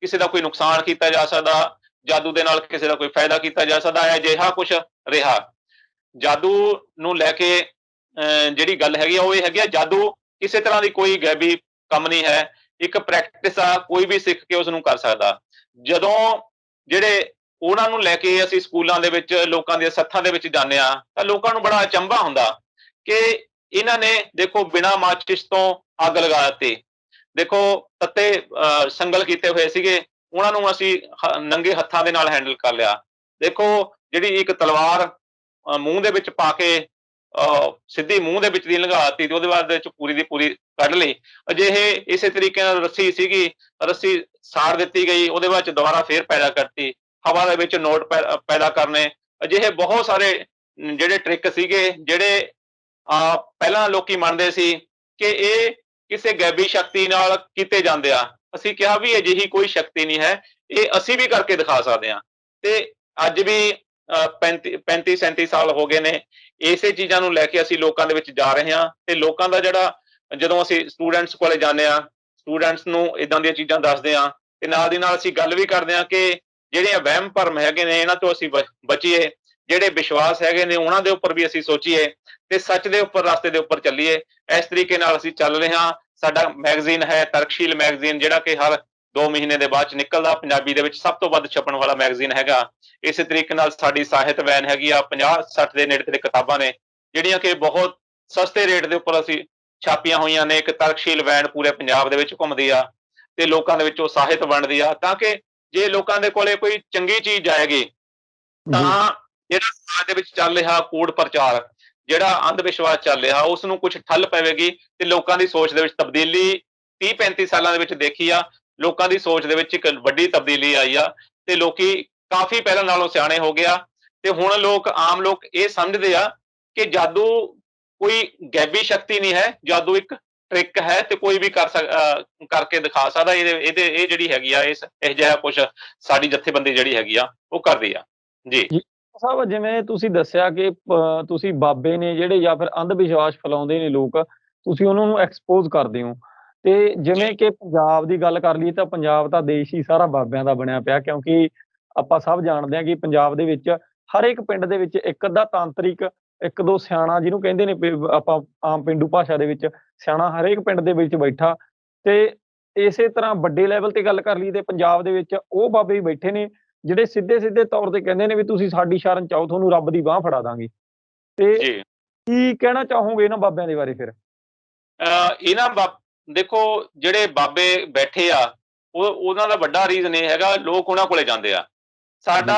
ਕਿਸੇ ਦਾ ਕੋਈ ਨੁਕਸਾਨ ਕੀਤਾ ਜਾ ਸਕਦਾ, ਜਾਦੂ ਦੇ ਨਾਲ ਕਿਸੇ ਦਾ ਕੋਈ ਫਾਇਦਾ ਕੀਤਾ ਜਾ ਸਕਦਾ ਹੈ, ਅਜਿਹਾ ਕੁਛ ਰਿਹਾ। ਜਾਦੂ ਨੂੰ ਲੈ ਕੇ ਜਿਹੜੀ ਗੱਲ ਹੈਗੀ ਆ ਉਹ ਇਹ ਹੈਗੀ ਆ, ਜਾਦੂ ਕਿਸੇ ਤਰ੍ਹਾਂ ਦੀ ਕੋਈ ਗੈਬੀ ਕੰਮ ਨਹੀਂ ਹੈ। ਇੱਕ ਪ੍ਰੈਕਟਿਸ ਆ, ਕੋਈ ਵੀ ਸਿੱਖ ਕੇ ਉਸ ਨੂੰ ਕਰ ਸਕਦਾ। ਜਦੋਂ ਜਿਹੜੇ ਉਹਨਾਂ ਨੂੰ ਲੈ ਕੇ ਅਸੀਂ ਸਕੂਲਾਂ ਦੇ ਵਿੱਚ ਲੋਕਾਂ ਦੀਆਂ ਸੱਥਾਂ ਦੇ ਵਿੱਚ ਜਾਂਦੇ ਹਾਂ ਤਾਂ ਲੋਕਾਂ ਨੂੰ ਬੜਾ ਅਚੰਭਾ ਹੁੰਦਾ ਕਿ ਇਹਨਾਂ ਨੇ ਦੇਖੋ ਬਿਨਾਂ ਮਾਚਿਸ ਤੋਂ ਅੱਗ ਲਗਾ ਦਿੱਤੀ। ਦੇਖੋ ਤੱਤੇ ਸੰਗਲ ਕੀਤੇ ਹੋਏ ਸੀਗੇ, ਉਹਨਾਂ ਨੂੰ ਅਸੀਂ ਨੰਗੇ ਹੱਥਾਂ ਦੇ ਨਾਲ ਹੈਂਡਲ ਕਰ ਲਿਆ। ਦੇਖੋ ਜਿਹੜੀ ਇੱਕ ਤਲਵਾਰ ਮੂੰਹ ਦੇ ਵਿੱਚ ਪਾ ਕੇ ਸਿੱਧੀ ਮੂੰਹ ਦੇ ਵਿੱਚ ਦੀ ਲੰਘਾ ਦਿੱਤੀ ਤੇ ਉਹਦੇ ਬਾਅਦ ਵਿੱਚ ਪੂਰੀ ਦੀ ਪੂਰੀ ਕੱਢ ਲਈ। ਅਜਿਹੇ ਇਸੇ ਤਰੀਕੇ ਨਾਲ ਰੱਸੀ ਸੀਗੀ, ਰੱਸੀ ਸਾੜ ਦਿੱਤੀ ਗਈ, ਉਹਦੇ ਬਾਅਦ ਚ ਦੁਬਾਰਾ ਫੇਰ ਪੈਦਾ ਕਰਤੀ, ਹਵਾ ਦੇ ਵਿੱਚ ਨੋਟ ਪੈਦਾ ਕਰਨੇ। ਅਜਿਹੇ ਬਹੁਤ ਸਾਰੇ ਜਿਹੜੇ ਟ੍ਰਿਕ ਸੀਗੇ, ਜਿਹੜੇ ਪਹਿਲਾਂ ਲੋਕੀ ਮੰਨਦੇ ਸੀ ਕਿ ਇਹ ਕਿਸੇ ਗੈਬੀ ਸ਼ਕਤੀ ਨਾਲ ਕੀਤੇ ਜਾਂਦੇ ਆ। ਅਸੀਂ ਕਿਹਾ ਵੀ ਅਜਿਹੀ ਕੋਈ ਸ਼ਕਤੀ ਨਹੀਂ ਹੈ, ਇਹ ਅਸੀਂ ਵੀ ਕਰਕੇ ਦਿਖਾ ਸਕਦੇ ਹਾਂ। ਤੇ ਅੱਜ ਵੀ 35-37 ਸਾਲ ਹੋ ਗਏ ਨੇ, ਇਸੇ ਚੀਜ਼ਾਂ ਨੂੰ ਲੈ ਕੇ ਅਸੀਂ ਲੋਕਾਂ ਦੇ ਵਿੱਚ ਜਾ ਰਹੇ ਹਾਂ। ਤੇ ਲੋਕਾਂ ਦਾ ਜਿਹੜਾ, ਜਦੋਂ ਅਸੀਂ ਸਟੂਡੈਂਟਸ ਕੋਲੇ ਜਾਂਦੇ ਹਾਂ, ਸਟੂਡੈਂਟਸ ਨੂੰ ਇਦਾਂ ਦੀਆਂ ਚੀਜ਼ਾਂ ਦੱਸਦੇ ਹਾਂ, ਤੇ ਨਾਲ ਦੀ ਨਾਲ ਅਸੀਂ ਗੱਲ ਵੀ ਕਰਦੇ ਹਾਂ ਕਿ ਜਿਹੜੀਆਂ ਵਹਿਮ ਭਰਮ ਹੈਗੇ ਨੇ ਇਹਨਾਂ ਤੋਂ ਅਸੀਂ ਬਚੀਏ, ਜਿਹੜੇ ਵਿਸ਼ਵਾਸ ਹੈਗੇ ਨੇ ਉਹਨਾਂ ਦੇ ਉੱਪਰ ਵੀ ਅਸੀਂ ਸੋਚੀਏ, ਤੇ ਸੱਚ ਦੇ ਉੱਪਰ, ਰਸਤੇ ਦੇ ਉੱਪਰ ਚੱਲੀਏ। ਇਸ ਤਰੀਕੇ ਨਾਲ ਅਸੀਂ ਚੱਲ ਰਹੇ ਹਾਂ। ਸਾਡਾ ਮੈਗਜ਼ੀਨ ਹੈ ਤਰਕਸ਼ੀਲ ਮੈਗਜ਼ੀਨ, ਜਿਹੜਾ ਕਿ ਹਰ 2 ਮਹੀਨੇ ਦੇ ਬਾਅਦ ਚ ਨਿਕਲਦਾ, ਪੰਜਾਬੀ ਦੇ ਵਿੱਚ ਸਭ ਤੋਂ ਵੱਧ ਛਪਣ ਵਾਲਾ ਮੈਗਜ਼ੀਨ ਹੈਗਾ। ਇਸੇ ਤਰੀਕੇ ਨਾਲ ਸਾਡੀ ਸਾਹਿਤ ਵੈਨ ਹੈਗੀ ਆ, 50-60 ਦੇ ਨੇੜੇ ਤੇੜੇ ਕਿਤਾਬਾਂ ਨੇ ਜਿਹੜੀਆਂ ਕਿ ਬਹੁਤ ਸਸਤੇ ਰੇਟ ਦੇ ਉੱਪਰ ਅਸੀਂ ਛਾਪੀਆਂ ਹੋਈਆਂ ਨੇ। ਇੱਕ ਤਰਕਸ਼ੀਲ ਵੈਨ ਪੂਰੇ ਪੰਜਾਬ ਦੇ ਵਿੱਚ ਘੁੰਮਦੀ ਆ ਤੇ ਲੋਕਾਂ ਦੇ ਵਿੱਚ ਉਹ ਸਾਹਿਤ ਵੰਡਦੀ ਆ, ਤਾਂ ਕਿ ਜੇ ਲੋਕਾਂ ਦੇ ਕੋਲੇ ਕੋਈ ਚੰਗੀ ਚੀਜ਼ ਜਾਏਗੀ ਜੀ, ਤਾਂ ਜਿਹੜਾ ਸਮਾਜ ਦੇ ਵਿੱਚ ਚੱਲ ਰਿਹਾ ਕੂੜ ਪ੍ਰਚਾਰ, ਜਿਹੜਾ ਅੰਧ ਵਿਸ਼ਵਾਸ ਚੱਲ ਰਿਹਾ, ਉਸ ਨੂੰ ਕੁਛ ਠੱਲ ਪਵੇਗੀ ਤੇ ਲੋਕਾਂ ਦੀ ਸੋਚ ਦੇ ਵਿੱਚ ਤਬਦੀਲੀ 30-35 ਸਾਲਾਂ ਦੇ ਵਿੱਚ ਦੇਖੀ ਆ। ਲੋਕਾਂ ਦੀ ਸੋਚ ਦੇ ਵਿੱਚ ਇੱਕ ਵੱਡੀ ਤਬਦੀਲੀ ਆਈ ਆ ਤੇ ਲੋਕੀ ਕਾਫੀ ਪਹਿਲਾਂ ਨਾਲੋਂ ਸਿਆਣੇ ਹੋ ਗਿਆ ਤੇ ਹੁਣ ਆਮ ਲੋਕ ਇਹ ਸਮਝਦੇ ਆ ਕਿ ਜਾਦੂ ਕੋਈ ਗੈਬੀ ਸ਼ਕਤੀ ਨਹੀਂ ਹੈ, ਜਾਦੂ ਇੱਕ ਟ੍ਰਿਕ ਹੈ ਤੇ ਕੋਈ ਵੀ ਕਰਕੇ ਦਿਖਾ ਸਕਦਾ। ਇਹ ਜਿਹੜੀ ਹੈਗੀ ਆ ਇਹ ਜਿਹਾ ਕੁਛ ਸਾਡੀ ਜਥੇਬੰਦੀ ਜਿਹੜੀ ਹੈਗੀ ਆ ਉਹ ਕਰਦੀ ਆ। ਜੀ। ਜੀ ਸਾਹਿਬ ਜਿਵੇਂ ਤੁਸੀਂ ਦੱਸਿਆ ਕਿ ਤੁਸੀਂ ਬਾਬੇ ਨੇ ਜਿਹੜੇ ਜਾਂ ਫਿਰ ਅੰਧ ਵਿਸ਼ਵਾਸ ਫੈਲਾਉਂਦੇ ਨੇ ਲੋਕ, ਤੁਸੀਂ ਉਹਨਾਂ ਨੂੰ ਐਕਸਪੋਜ਼ ਕਰਦੇ ਹੋ। ਤੇ ਜਿਵੇਂ ਕਿ ਪੰਜਾਬ ਦੀ ਗੱਲ ਕਰ ਲਈਏ ਤਾਂ ਪੰਜਾਬ ਤਾਂ ਦੇਸ਼ ਹੀ ਸਾਰਾ ਬਾਬਿਆਂ ਦਾ ਬਣਿਆ ਪਿਆ, ਕਿਉਂਕਿ ਆਪਾਂ ਸਭ ਜਾਣਦੇ ਹਾਂ ਕਿ ਪੰਜਾਬ ਦੇ ਵਿੱਚ ਹਰ ਇੱਕ ਪਿੰਡ ਦੇ ਵਿੱਚ ਇੱਕ ਅੱਧਾ ਤਾਂਤਰਿਕ, ਇੱਕ ਦੋ ਸਿਆਣਾ ਜਿਹਨੂੰ ਕਹਿੰਦੇ ਨੇ ਆਪਾਂ ਆਮ ਪੇਂਡੂ ਭਾਸ਼ਾ ਦੇ ਵਿੱਚ ਸਿਆਣਾ ਹਰੇਕ ਪਿੰਡ ਦੇ ਵਿੱਚ ਬੈਠਾ। ਤੇ ਇਸੇ ਤਰ੍ਹਾਂ ਵੱਡੇ ਲੈਵਲ ਤੇ ਗੱਲ ਕਰ ਲਈਏ ਤੇ ਪੰਜਾਬ ਦੇ ਵਿੱਚ ਉਹ ਬਾਬੇ ਵੀ ਬੈਠੇ ਨੇ ਜਿਹੜੇ ਸਿੱਧੇ-ਸਿੱਧੇ ਤੌਰ ਤੇ ਕਹਿੰਦੇ ਨੇ ਵੀ ਤੁਸੀਂ ਸਾਡੀ ਸ਼ਰਨ ਚ ਆਓ, ਤੁਹਾਨੂੰ ਰੱਬ ਦੀ ਬਾਂਹ ਫੜਾ ਦਾਂਗੇ। ਤੇ ਜੀ। ਕੀ ਕਹਿਣਾ ਚਾਹੋਗੇ ਇਹਨਾਂ ਬਾਬਿਆਂ ਦੇ ਬਾਰੇ ਫਿਰ? ਇਹਨਾਂ ਦੇਖੋ ਜਿਹੜੇ ਬਾਬੇ ਬੈਠੇ ਆ ਉਹਨਾਂ ਦਾ ਵੱਡਾ ਰੀਜ਼ਨ ਇਹ ਹੈਗਾ ਲੋਕ ਉਹਨਾਂ ਕੋਲੇ ਜਾਂਦੇ ਆ। ਸਾਡਾ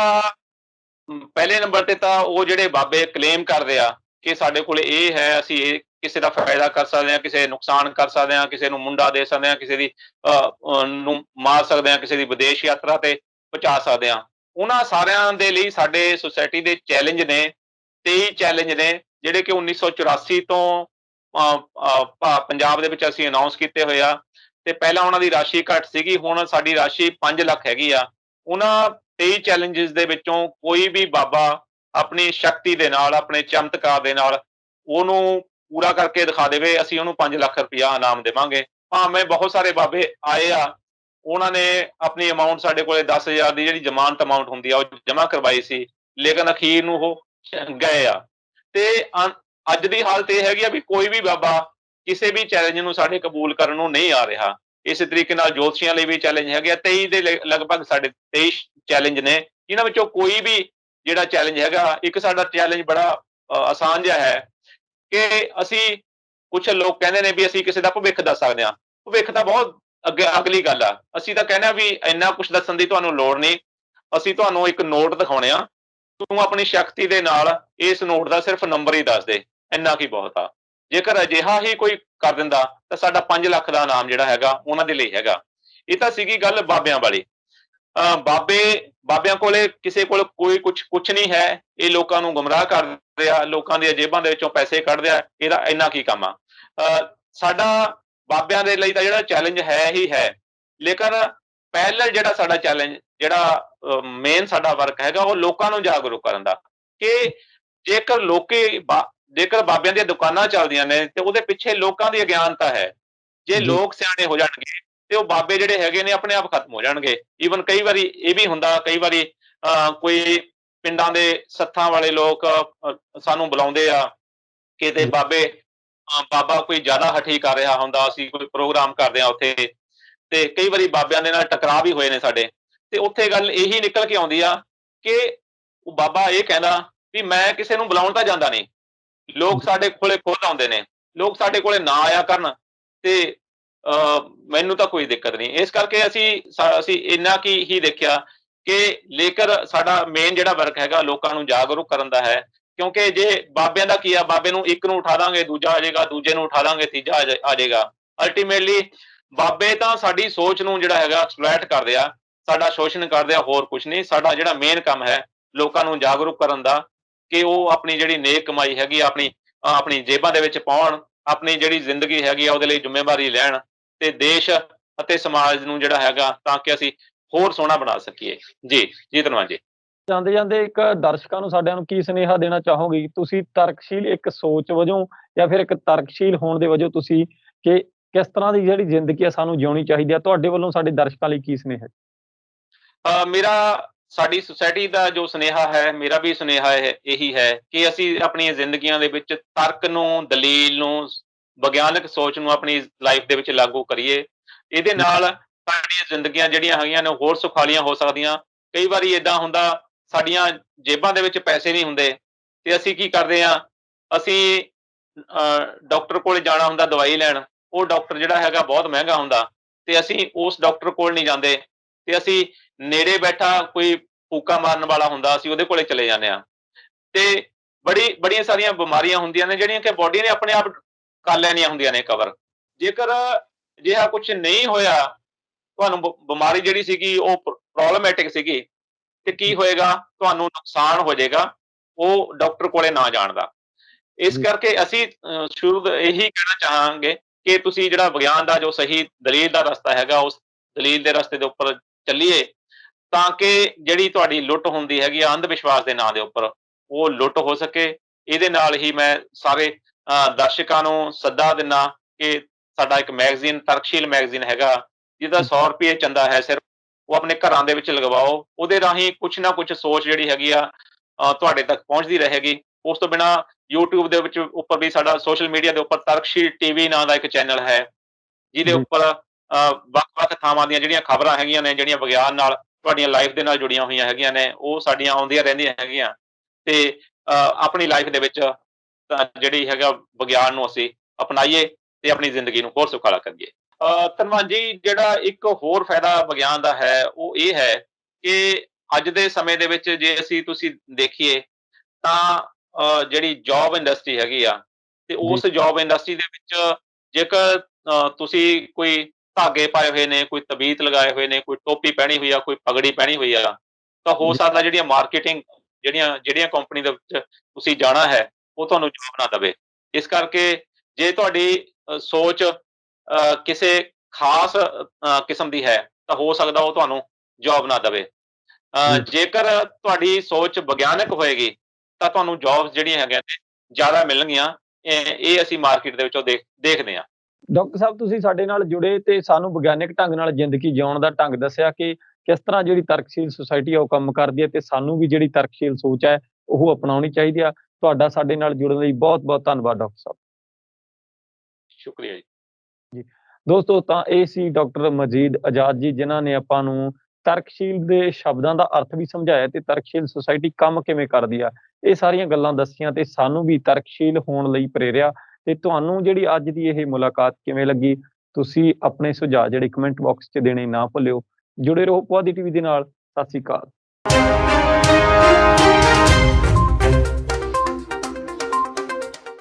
ਪਹਿਲੇ ਨੰਬਰ ਤੇ ਤਾਂ ਉਹ ਜਿਹੜੇ ਬਾਬੇ ਕਲੇਮ ਕਰਦੇ ਆ ਕਿ ਸਾਡੇ ਕੋਲੇ ਇਹ ਹੈ, ਅਸੀਂ ਇਹ ਕਿਸੇ ਦਾ ਫਾਇਦਾ ਕਰ ਸਕਦੇ ਹਾਂ, ਕਿਸੇ ਨੁਕਸਾਨ ਕਰ ਸਕਦੇ ਹਾਂ, ਕਿਸੇ ਨੂੰ ਮੁੰਡਾ ਦੇ ਸਕਦੇ ਹਾਂ, ਕਿਸੇ ਦੀ ਨੂੰ ਮਾਰ ਸਕਦੇ ਹਾਂ, ਕਿਸੇ ਦੀ ਵਿਦੇਸ਼ ਯਾਤਰਾ ਤੇ ਪਹੁੰਚਾ ਸਕਦੇ ਹਾਂ। ਉਹਨਾਂ ਸਾਰਿਆਂ ਦੇ ਲਈ ਸਾਡੇ ਸੁਸਾਇਟੀ ਦੇ ਚੈਲੰਜ ਨੇ, 23 ਚੈਲੰਜ ਨੇ ਜਿਹੜੇ ਕਿ 1984 ਤੋਂ ਪੰਜਾਬ ਦੇ ਵਿੱਚ ਅਸੀਂ ਅਨਾਉਂਸ ਕੀਤੇ ਹੋਏ ਆ। ਤੇ ਪਹਿਲਾਂ ਉਹਨਾਂ ਦੀ ਰਾਸ਼ੀ ਘੱਟ ਸੀਗੀ, ਹੁਣ ਸਾਡੀ ਰਾਸ਼ੀ 5 ਲੱਖ ਹੈਗੀ ਆ। ਉਹਨਾਂ 23 ਚੈਲੰਜਿਸ ਦੇ ਵਿੱਚੋਂ ਕੋਈ ਵੀ ਬਾਬਾ ਆਪਣੀ ਸ਼ਕਤੀ ਦੇ ਨਾਲ, ਆਪਣੇ ਚਮਤਕਾਰ ਦੇ ਨਾਲ ਉਹਨੂੰ ਪੂਰਾ ਕਰਕੇ ਦਿਖਾ ਦੇਵੇ, ਅਸੀਂ ਉਹਨੂੰ 5 ਲੱਖ ਰੁਪਇਆ ਇਨਾਮ ਦੇਵਾਂਗੇ। ਭਾਵੇਂ ਬਹੁਤ ਸਾਰੇ ਬਾਬੇ ਆਏ ਆ, ਉਹਨਾਂ ਨੇ ਆਪਣੀ ਅਮਾਊਂਟ ਸਾਡੇ ਕੋਲੇ 10,000 ਦੀ ਜਿਹੜੀ ਜ਼ਮਾਨਤ ਅਮਾਊਂਟ ਹੁੰਦੀ ਆ ਉਹ ਜਮ੍ਹਾਂ ਕਰਵਾਈ ਸੀ, ਲੇਕਿਨ ਅਖੀਰ ਨੂੰ ਉਹ ਗਏ ਆ। ਤੇ ਅੱਜ ਦੀ ਹਾਲਤ ਇਹ ਹੈਗੀ ਆ ਵੀ ਕੋਈ ਵੀ ਬਾਬਾ ਕਿਸੇ ਵੀ ਚੈਲੰਜ ਨੂੰ ਸਾਡੇ ਕਬੂਲ ਕਰਨ ਨੂੰ ਨਹੀਂ ਆ ਰਿਹਾ। ਇਸੇ ਤਰੀਕੇ ਨਾਲ ਜੋਤਸ਼ੀਆਂ ਲਈ ਵੀ ਚੈਲੰਜ ਹੈਗੇ ਆ। 23 ਦੇ ਲਗਭਗ ਸਾਡੇ 23 ਚੈਲੰਜ ਨੇ। ਇਹਨਾਂ ਵਿੱਚੋਂ ਕੋਈ ਵੀ ਜਿਹੜਾ ਚੈਲੰਜ ਹੈਗਾ, ਇੱਕ ਸਾਡਾ ਚੈਲੰਜ ਬੜਾ ਆਸਾਨ ਜਿਹਾ ਹੈ ਕਿ ਅਸੀਂ, ਕੁਛ ਲੋਕ ਕਹਿੰਦੇ ਨੇ ਵੀ ਅਸੀਂ ਕਿਸੇ ਦਾ ਭਵਿੱਖ ਦੱਸ ਸਕਦੇ ਹਾਂ। ਭਵਿੱਖ ਤਾਂ ਬਹੁਤ ਅਗਲੀ ਗੱਲ ਆ। ਅਸੀਂ ਤਾਂ ਕਹਿੰਦੇ ਆ ਵੀ ਇੰਨਾ ਕੁਛ ਦੱਸਣ ਦੀ ਤੁਹਾਨੂੰ ਲੋੜ ਨਹੀਂ, ਅਸੀਂ ਤੁਹਾਨੂੰ ਇੱਕ ਨੋਟ ਦਿਖਾਉਣੇ ਆ, ਤੂੰ ਆਪਣੀ ਸ਼ਕਤੀ ਦੇ ਨਾਲ ਇਸ ਨੋਟ ਦਾ ਸਿਰਫ ਨੰਬਰ ਹੀ ਦੱਸ ਦੇ, ਇੰਨਾ ਕੀ ਬਹੁਤ ਆ। ਜੇਕਰ ਅਜਿਹਾ ਹੀ ਕੋਈ ਕਰ ਦਿੰਦਾ ਤਾਂ ਸਾਡਾ 5 ਲੱਖ ਦਾ ਇਨਾਮ ਜਿਹੜਾ ਹੈਗਾ ਉਹਨਾਂ ਦੇ ਲਈ ਹੈਗਾ। ਇਹ ਤਾਂ ਸੀਗੀ ਗੱਲ ਬਾਬਿਆਂ ਵਾਲੀ। ਬਾਬਿਆਂ ਕੋਲੇ ਕਿਸੇ ਕੋਲ ਕੋਈ ਕੁਛ ਨਹੀਂ ਹੈ। ਇਹ ਲੋਕਾਂ ਨੂੰ ਗੁੰਮਰਾਹ ਕਰਦੇ ਆ, ਲੋਕਾਂ ਦੀਆਂ ਜੇਬਾਂ ਦੇ ਵਿੱਚੋਂ ਪੈਸੇ ਕੱਢਦੇ ਆ। ਇਹਦਾ ਇੰਨਾ ਕੀ ਕੰਮ ਆ। ਸਾਡਾ ਬਾਬਿਆਂ ਦੇ ਲਈ ਤਾਂ ਜਿਹੜਾ ਚੈਲੰਜ ਹੈ ਹੀ ਹੈ, ਲੇਕਿਨ ਪਹਿਲਾ ਜਿਹੜਾ ਸਾਡਾ ਚੈਲੰਜ, ਜਿਹੜਾ ਮੇਨ ਸਾਡਾ ਵਰਕ ਹੈਗਾ, ਉਹ ਲੋਕਾਂ ਨੂੰ ਜਾਗਰੂਕ ਕਰਨ ਦਾ ਕਿ ਜੇਕਰ ਬਾਬਿਆਂ ਦੀਆਂ ਦੁਕਾਨਾਂ ਚੱਲਦੀਆਂ ਨੇ ਤੇ ਉਹਦੇ ਪਿੱਛੇ ਲੋਕਾਂ ਦੀ ਅਗਿਆਨਤਾ ਹੈ। ਜੇ ਲੋਕ ਸਿਆਣੇ ਹੋ ਜਾਣਗੇ ਤੇ ਉਹ ਬਾਬੇ ਜਿਹੜੇ ਹੈਗੇ ਨੇ ਆਪਣੇ ਆਪ ਖਤਮ ਹੋ ਜਾਣਗੇ। ਈਵਨ ਕਈ ਵਾਰੀ ਇਹ ਵੀ ਹੁੰਦਾ, ਕਈ ਵਾਰੀ ਕੋਈ ਪਿੰਡਾਂ ਦੇ ਸੱਥਾਂ ਵਾਲੇ ਲੋਕ ਸਾਨੂੰ ਬੁਲਾਉਂਦੇ ਆ ਕਿਤੇ ਬਾਬਾ ਕੋਈ ਜ਼ਿਆਦਾ ਹਠੀ ਕਰ ਰਿਹਾ ਹੁੰਦਾ, ਅਸੀਂ ਕੋਈ ਪ੍ਰੋਗਰਾਮ ਕਰਦੇ ਆ ਉੱਥੇ, ਤੇ ਕਈ ਵਾਰੀ ਬਾਬਿਆਂ ਦੇ ਨਾਲ ਟਕਰਾਅ ਵੀ ਹੋਏ ਨੇ ਸਾਡੇ। ਤੇ ਉੱਥੇ ਗੱਲ ਇਹੀ ਨਿਕਲ ਕੇ ਆਉਂਦੀ ਆ ਕਿ ਉਹ ਬਾਬਾ ਇਹ ਕਹਿੰਦਾ ਵੀ ਮੈਂ ਕਿਸੇ ਨੂੰ ਬੁਲਾਉਣ ਤਾਂ ਜਾਂਦਾ ਨਹੀਂ, ਲੋਕ ਸਾਡੇ ਕੋਲੇ ਖੁਦ ਆਉਂਦੇ ਨੇ, ਲੋਕ ਸਾਡੇ ਕੋਲੇ ਨਾ ਆਇਆ ਕਰਨ ਤੇ ਮੈਨੂੰ ਤਾਂ ਕੋਈ ਦਿੱਕਤ ਨਹੀਂ। ਇਸ ਕਰਕੇ ਅਸੀਂ ਇੰਨਾ ਕੀ ਹੀ ਦੇਖਿਆ ਕਿ ਲੇਕਰ ਸਾਡਾ ਮੇਨ ਜਿਹੜਾ ਵਰਕ ਹੈਗਾ ਲੋਕਾਂ ਨੂੰ ਜਾਗਰੂਕ ਕਰਨ ਦਾ ਹੈ। ਕਿਉਂਕਿ ਜੇ ਬਾਬਿਆਂ ਦਾ ਕੀ ਆ, ਬਾਬੇ ਨੂੰ ਇੱਕ ਨੂੰ ਉਠਾ ਦਾਂਗੇ ਦੂਜਾ ਆ ਜਾਏਗਾ, ਦੂਜੇ ਨੂੰ ਉਠਾ ਦਾਂਗੇ ਤੀਜਾ ਆ ਜਾਏਗਾ। ਅਲਟੀਮੇਟਲੀ ਬਾਬੇ ਤਾਂ ਸਾਡੀ ਸੋਚ ਨੂੰ ਜਿਹੜਾ ਹੈਗਾ ਐਕਸਪਲੋਇਟ ਕਰਦੇ ਆ, ਸਾਡਾ ਸ਼ੋਸ਼ਣ ਕਰਦੇ ਆ, ਹੋਰ ਕੁਛ ਨਹੀਂ। ਸਾਡਾ ਜਿਹੜਾ ਮੇਨ ਕੰਮ ਹੈ ਲੋਕਾਂ ਨੂੰ ਜਾਗਰੂਕ ਕਰਨ ਦਾ ਕਿ ਉਹ ਆਪਣੀ ਜਿਹੜੀ ਨੇਕ ਕਮਾਈ ਹੈਗੀ, ਆਪਣੀ ਜੇਬਾਂ ਦੇ ਵਿੱਚ ਪਾਉਣ, ਆਪਣੀ ਜਿਹੜੀ ਜ਼ਿੰਦਗੀ ਹੈਗੀ ਆ ਉਹਦੇ ਲਈ ਜ਼ਿੰਮੇਵਾਰੀ ਲੈਣ ਤੇ ਦੇਸ਼ ਅਤੇ ਸਮਾਜ ਨੂੰ ਜਿਹੜਾ ਹੈਗਾ ਤਾਂ ਕਿ ਅਸੀਂ ਹੋਰ ਸੋਹਣਾ ਬਣਾ ਸਕੀਏ। ਜੀ ਧੰਨਵਾਦ ਜੀ। ਜਾਂਦੇ ਜਾਂਦੇ ਇੱਕ ਦਰਸ਼ਕਾਂ ਨੂੰ ਸਾਡਿਆਂ ਨੂੰ ਕੀ ਸੁਨੇਹਾ ਦੇਣਾ ਚਾਹੋਗੇ? ਤੁਸੀਂ ਤਰਕਸ਼ੀਲ ਇੱਕ ਸੋਚ ਵਜੋਂ ਜਾਂ ਫਿਰ ਇੱਕ ਤਰਕਸ਼ੀਲ ਹੋਣ ਦੇ ਵਜੋਂ ਤੁਸੀਂ ਕਿ ਕਿਸ ਤਰ੍ਹਾਂ ਦੀ ਜਿਹੜੀ ਜ਼ਿੰਦਗੀ ਆ ਸਾਨੂੰ ਜਿਉਣੀ ਚਾਹੀਦੀ ਆ, ਤੁਹਾਡੇ ਵੱਲੋਂ ਸਾਡੇ ਦਰਸ਼ਕਾਂ ਲਈ ਕੀ ਸੁਨੇਹਾ ਹੈ? ਮੇਰਾ ਸਾਡੀ ਸੁਸਾਇਟੀ ਦਾ ਜੋ ਸੁਨੇਹਾ ਹੈ, ਮੇਰਾ ਵੀ ਸੁਨੇਹਾ ਇਹੀ ਹੈ ਕਿ ਅਸੀਂ ਆਪਣੀਆਂ ਜ਼ਿੰਦਗੀਆਂ ਦੇ ਵਿੱਚ ਤਰਕ ਨੂੰ, ਦਲੀਲ ਨੂੰ, ਵਿਗਿਆਨਕ ਸੋਚ ਨੂੰ ਆਪਣੀ ਲਾਈਫ ਦੇ ਵਿੱਚ ਲਾਗੂ ਕਰੀਏ। ਇਹਦੇ ਨਾਲ ਸਾਡੀਆਂ ਜ਼ਿੰਦਗੀਆਂ ਜਿਹੜੀਆਂ ਹੈਗੀਆਂ ਨੇ ਹੋਰ ਸੁਖਾਲੀਆਂ ਹੋ ਸਕਦੀਆਂ। ਕਈ ਵਾਰੀ ਏਦਾਂ ਹੁੰਦਾ ਸਾਡੀਆਂ ਜੇਬਾਂ ਦੇ ਵਿੱਚ ਪੈਸੇ ਨਹੀਂ ਹੁੰਦੇ ਤੇ ਅਸੀਂ ਕੀ ਕਰਦੇ ਹਾਂ, ਅਸੀਂ ਡਾਕਟਰ ਕੋਲ ਜਾਣਾ ਹੁੰਦਾ ਦਵਾਈ ਲੈਣ, ਉਹ ਡਾਕਟਰ ਜਿਹੜਾ ਹੈਗਾ ਬਹੁਤ ਮਹਿੰਗਾ ਹੁੰਦਾ ਤੇ ਅਸੀਂ ਉਸ ਡਾਕਟਰ ਕੋਲ ਨਹੀਂ ਜਾਂਦੇ ਤੇ ਅਸੀਂ ਨੇੜੇ ਬੈਠਾ ਕੋਈ ਫੂਕਾਂ ਮਾਰਨ ਵਾਲਾ ਹੁੰਦਾ, ਅਸੀਂ ਉਹਦੇ ਕੋਲੇ ਚਲੇ ਜਾਂਦੇ ਹਾਂ। ਤੇ ਬੜੀਆਂ ਸਾਰੀਆਂ ਬਿਮਾਰੀਆਂ ਹੁੰਦੀਆਂ ਨੇ ਜਿਹੜੀਆਂ ਕਿ ਬਾਡੀ ਨੇ ਆਪਣੇ ਆਪ ਕਰ ਲੈਣੀਆਂ ਹੁੰਦੀਆਂ ਨੇ ਕਵਰ। ਜੇਕਰ ਅਜਿਹਾ ਕੁਛ ਨਹੀਂ ਹੋਇਆ, ਤੁਹਾਨੂੰ ਬਿਮਾਰੀ ਜਿਹੜੀ ਸੀਗੀ ਉਹ ਪ੍ਰੋਬਲਮੈਟਿਕ ਸੀਗੀ, ਤੇ ਕੀ ਹੋਏਗਾ, ਤੁਹਾਨੂੰ ਨੁਕਸਾਨ ਹੋ ਜਾਏਗਾ, ਉਹ ਡਾਕਟਰ ਕੋਲੇ ਨਾ ਜਾਣ ਦਾ। ਇਸ ਜੀ, ਕਰਕੇ ਅਸੀਂ ਸ਼ੁਰੂ ਤੋਂ ਇਹੀ ਕਹਿਣਾ ਚਾਹਾਂਗੇ ਕਿ ਤੁਸੀਂ ਜਿਹੜਾ ਵਿਗਿਆਨ ਦਾ ਜੋ ਸਹੀ ਦਲੀਲ ਦਾ ਰਸਤਾ ਹੈਗਾ, ਉਸ ਦਲੀਲ ਦੇ ਰਸਤੇ ਦੇ ਉੱਪਰ ਚੱਲੀਏ, ਤਾਂ ਕਿ ਜਿਹੜੀ ਤੁਹਾਡੀ ਲੁੱਟ ਹੁੰਦੀ ਹੈਗੀ ਆ ਅੰਧ ਵਿਸ਼ਵਾਸ ਦੇ ਨਾਂ ਦੇ ਉੱਪਰ, ਉਹ ਲੁੱਟ ਹੋ ਸਕੇ। ਇਹਦੇ ਨਾਲ ਹੀ ਮੈਂ ਸਾਰੇ ਦਰਸ਼ਕਾਂ ਨੂੰ ਸੱਦਾ ਦਿੰਦਾ ਕਿ ਸਾਡਾ ਇੱਕ ਮੈਗਜ਼ੀਨ ਤਰਕਸ਼ੀਲ ਮੈਗਜ਼ੀਨ ਹੈਗਾ, ਜਿਹਦਾ 100 ਰੁਪਏ ਚੰਦਾ ਹੈ ਸਿਰਫ, ਉਹ ਆਪਣੇ ਘਰਾਂ ਦੇ ਵਿੱਚ ਲਗਵਾਓ। ਉਹਦੇ ਰਾਹੀਂ ਕੁਛ ਨਾ ਕੁਛ ਸੋਚ ਜਿਹੜੀ ਹੈਗੀ ਆ ਤੁਹਾਡੇ ਤੱਕ ਪਹੁੰਚਦੀ ਰਹੇਗੀ। ਉਸ ਤੋਂ ਬਿਨਾਂ YouTube ਦੇ ਵਿੱਚ ਉੱਪਰ ਵੀ ਸਾਡਾ ਸੋਸ਼ਲ ਮੀਡੀਆ ਦੇ ਉੱਪਰ ਤਰਕਸ਼ੀਲ ਟੀਵੀ ਨਾਂ ਦਾ ਇੱਕ ਚੈਨਲ ਹੈ, ਜਿਹਦੇ ਜੀ, ਉੱਪਰ ਵੱਖ-ਵੱਖ ਥਾਵਾਂ ਦੀਆਂ ਜਿਹੜੀਆਂ ਖਬਰਾਂ ਹੈਗੀਆਂ ਨੇ, ਜਿਹੜੀਆਂ ਵਿਗਿਆਨ ਨਾਲ ਤੁਹਾਡੀਆਂ ਲਾਈਫ ਦੇ ਨਾਲ ਜੁੜੀਆਂ ਹੋਈਆਂ ਹੈਗੀਆਂ ਨੇ, ਉਹ ਸਾਡੀਆਂ ਆਉਂਦੀਆਂ ਰਹਿੰਦੀਆਂ ਹੈਗੀਆਂ। ਤੇ ਆਪਣੀ ਲਾਈਫ ਦੇ ਵਿੱਚ ਤਾਂ ਜਿਹੜੀ ਹੈਗਾ ਵਿਗਿਆਨ ਨੂੰ ਅਸੀਂ ਅਪਣਾਈਏ ਤੇ ਆਪਣੀ ਜ਼ਿੰਦਗੀ ਨੂੰ ਹੋਰ ਸੁਖਾਲਾ ਕਰੀਏ। ਧੰਨਵਾਦ ਜੀ। ਜਿਹੜਾ ਇੱਕ ਹੋਰ ਫਾਇਦਾ ਵਿਗਿਆਨ ਦਾ ਹੈ, ਉਹ ਇਹ ਹੈ ਕਿ ਅੱਜ ਦੇ ਸਮੇਂ ਦੇ ਵਿੱਚ ਜੇ ਤੁਸੀਂ ਦੇਖੀਏ ਤਾਂ ਜਿਹੜੀ ਜੌਬ ਇੰਡਸਟਰੀ ਹੈਗੀ ਆ, ਤੇ ਜੀ, ਉਸ ਜੌਬ ਇੰਡਸਟਰੀ ਦੇ ਵਿੱਚ ਜੇਕਰ ਤੁਸੀਂ ਕੋਈ ਧਾਗੇ ਪਾਏ ਹੋਏ ਨੇ, ਕੋਈ ਤਬੀਤ ਲਗਾਏ ਹੋਏ ਨੇ, ਕੋਈ ਟੋਪੀ ਪਹਿਨੀ ਹੋਈ ਆ, ਕੋਈ ਪਗੜੀ ਪਹਿਨੀ ਹੋਈ ਆ, ਤਾਂ ਹੋ ਜੀ, ਸਕਦਾ ਜਿਹੜੀਆਂ ਮਾਰਕੀਟਿੰਗ ਜਿਹੜੀਆਂ ਕੰਪਨੀ ਦੇ ਵਿੱਚ ਤੁਸੀਂ ਜਾਣਾ ਹੈ, ਉਹ ਤੁਹਾਨੂੰ ਜੌਬ ਨਾ ਦੇਵੇ। ਇਸ ਕਰਕੇ ਜੇ ਤੁਹਾਡੀ ਸੋਚ ਕਿਸੇ ਖਾਸ ਕਿਸਮ ਦੀ ਹੈ, ਤਾਂ ਹੋ ਸਕਦਾ ਉਹ ਤੁਹਾਨੂੰ ਜੌਬ ਨਾ ਦੇਵੇ। ਜੀ। ਜੇਕਰ ਤੁਹਾਡੀ ਸੋਚ ਵਿਗਿਆਨਕ ਹੋਏਗੀ, ਤਾਂ ਤੁਹਾਨੂੰ ਜੌਬਸ ਜਿਹੜੀਆਂ ਹੈਗੀਆਂ ਨੇ ਜ਼ਿਆਦਾ ਮਿਲਣਗੀਆਂ। ਇਹ ਅਸੀਂ ਮਾਰਕੀਟ ਦੇ ਵਿੱਚੋਂ ਦੇਖਦੇ ਹਾਂ। ਡਾਕਟਰ ਸਾਹਿਬ, ਤੁਸੀਂ ਸਾਡੇ ਨਾਲ ਜੁੜੇ ਤੇ ਸਾਨੂੰ ਵਿਗਿਆਨਕ ਢੰਗ ਨਾਲ ਜ਼ਿੰਦਗੀ ਜਿਉਣ ਦਾ ਢੰਗ ਦੱਸਿਆ ਕਿ ਕਿਸ ਤਰ੍ਹਾਂ ਜਿਹੜੀ ਤਰਕਸ਼ੀਲ ਸੁਸਾਇਟੀ ਆ ਉਹ ਕੰਮ ਕਰਦੀ ਹੈ ਤੇ ਸਾਨੂੰ ਵੀ ਜਿਹੜੀ ਤਰਕਸ਼ੀਲ ਸੋਚ ਹੈ ਉਹ ਅਪਣਾਉਣੀ ਚਾਹੀਦੀ ਆ। ਤੁਹਾਡਾ ਸਾਡੇ ਨਾਲ ਜੁੜਨ ਲਈ ਬਹੁਤ-ਬਹੁਤ ਧੰਨਵਾਦ ਡਾਕਟਰ ਸਾਹਿਬ। ਸ਼ੁਕਰੀਆ ਜੀ। ਜੀ, ਦੋਸਤੋ ਤਾਂ ਇਹ ਸੀ ਡਾਕਟਰ ਮਜੀਦ ਆਜ਼ਾਦ ਜੀ, ਜਿਨ੍ਹਾਂ ਨੇ ਆਪਾਂ ਨੂੰ ਤਰਕਸ਼ੀਲ ਦੇ ਸ਼ਬਦਾਂ ਦਾ ਅਰਥ ਵੀ ਸਮਝਾਇਆ ਤੇ ਤਰਕਸ਼ੀਲ ਸੁਸਾਇਟੀ ਕੰਮ ਕਿਵੇਂ ਕਰਦੀ ਆ। ਇਹ ਸਾਰੀਆਂ ਗੱਲਾਂ ਦੱਸੀਆਂ ਤੇ ਸਾਨੂੰ ਵੀ ਤਰਕਸ਼ੀਲ ਹੋਣ ਲਈ ਪ੍ਰੇਰਿਆ। ਤੇ ਤੁਹਾਨੂੰ ਜਿਹੜੀ ਅੱਜ ਦੀ ਇਹ ਮੁਲਾਕਾਤ ਕਿਵੇਂ ਲੱਗੀ, ਤੁਸੀਂ ਆਪਣੇ ਸੁਝਾਅ ਜਿਹੜੇ ਕਮੈਂਟ ਬਾਕਸ 'ਚ ਦੇਣੇ ਨਾ ਭੁੱਲਿਓ। ਜੁੜੇ ਰਹੋ ਪੁਆਧੀ ਟੀਵੀ ਦੇ ਨਾਲ। ਸਤਿ ਸ੍ਰੀ ਅਕਾਲ।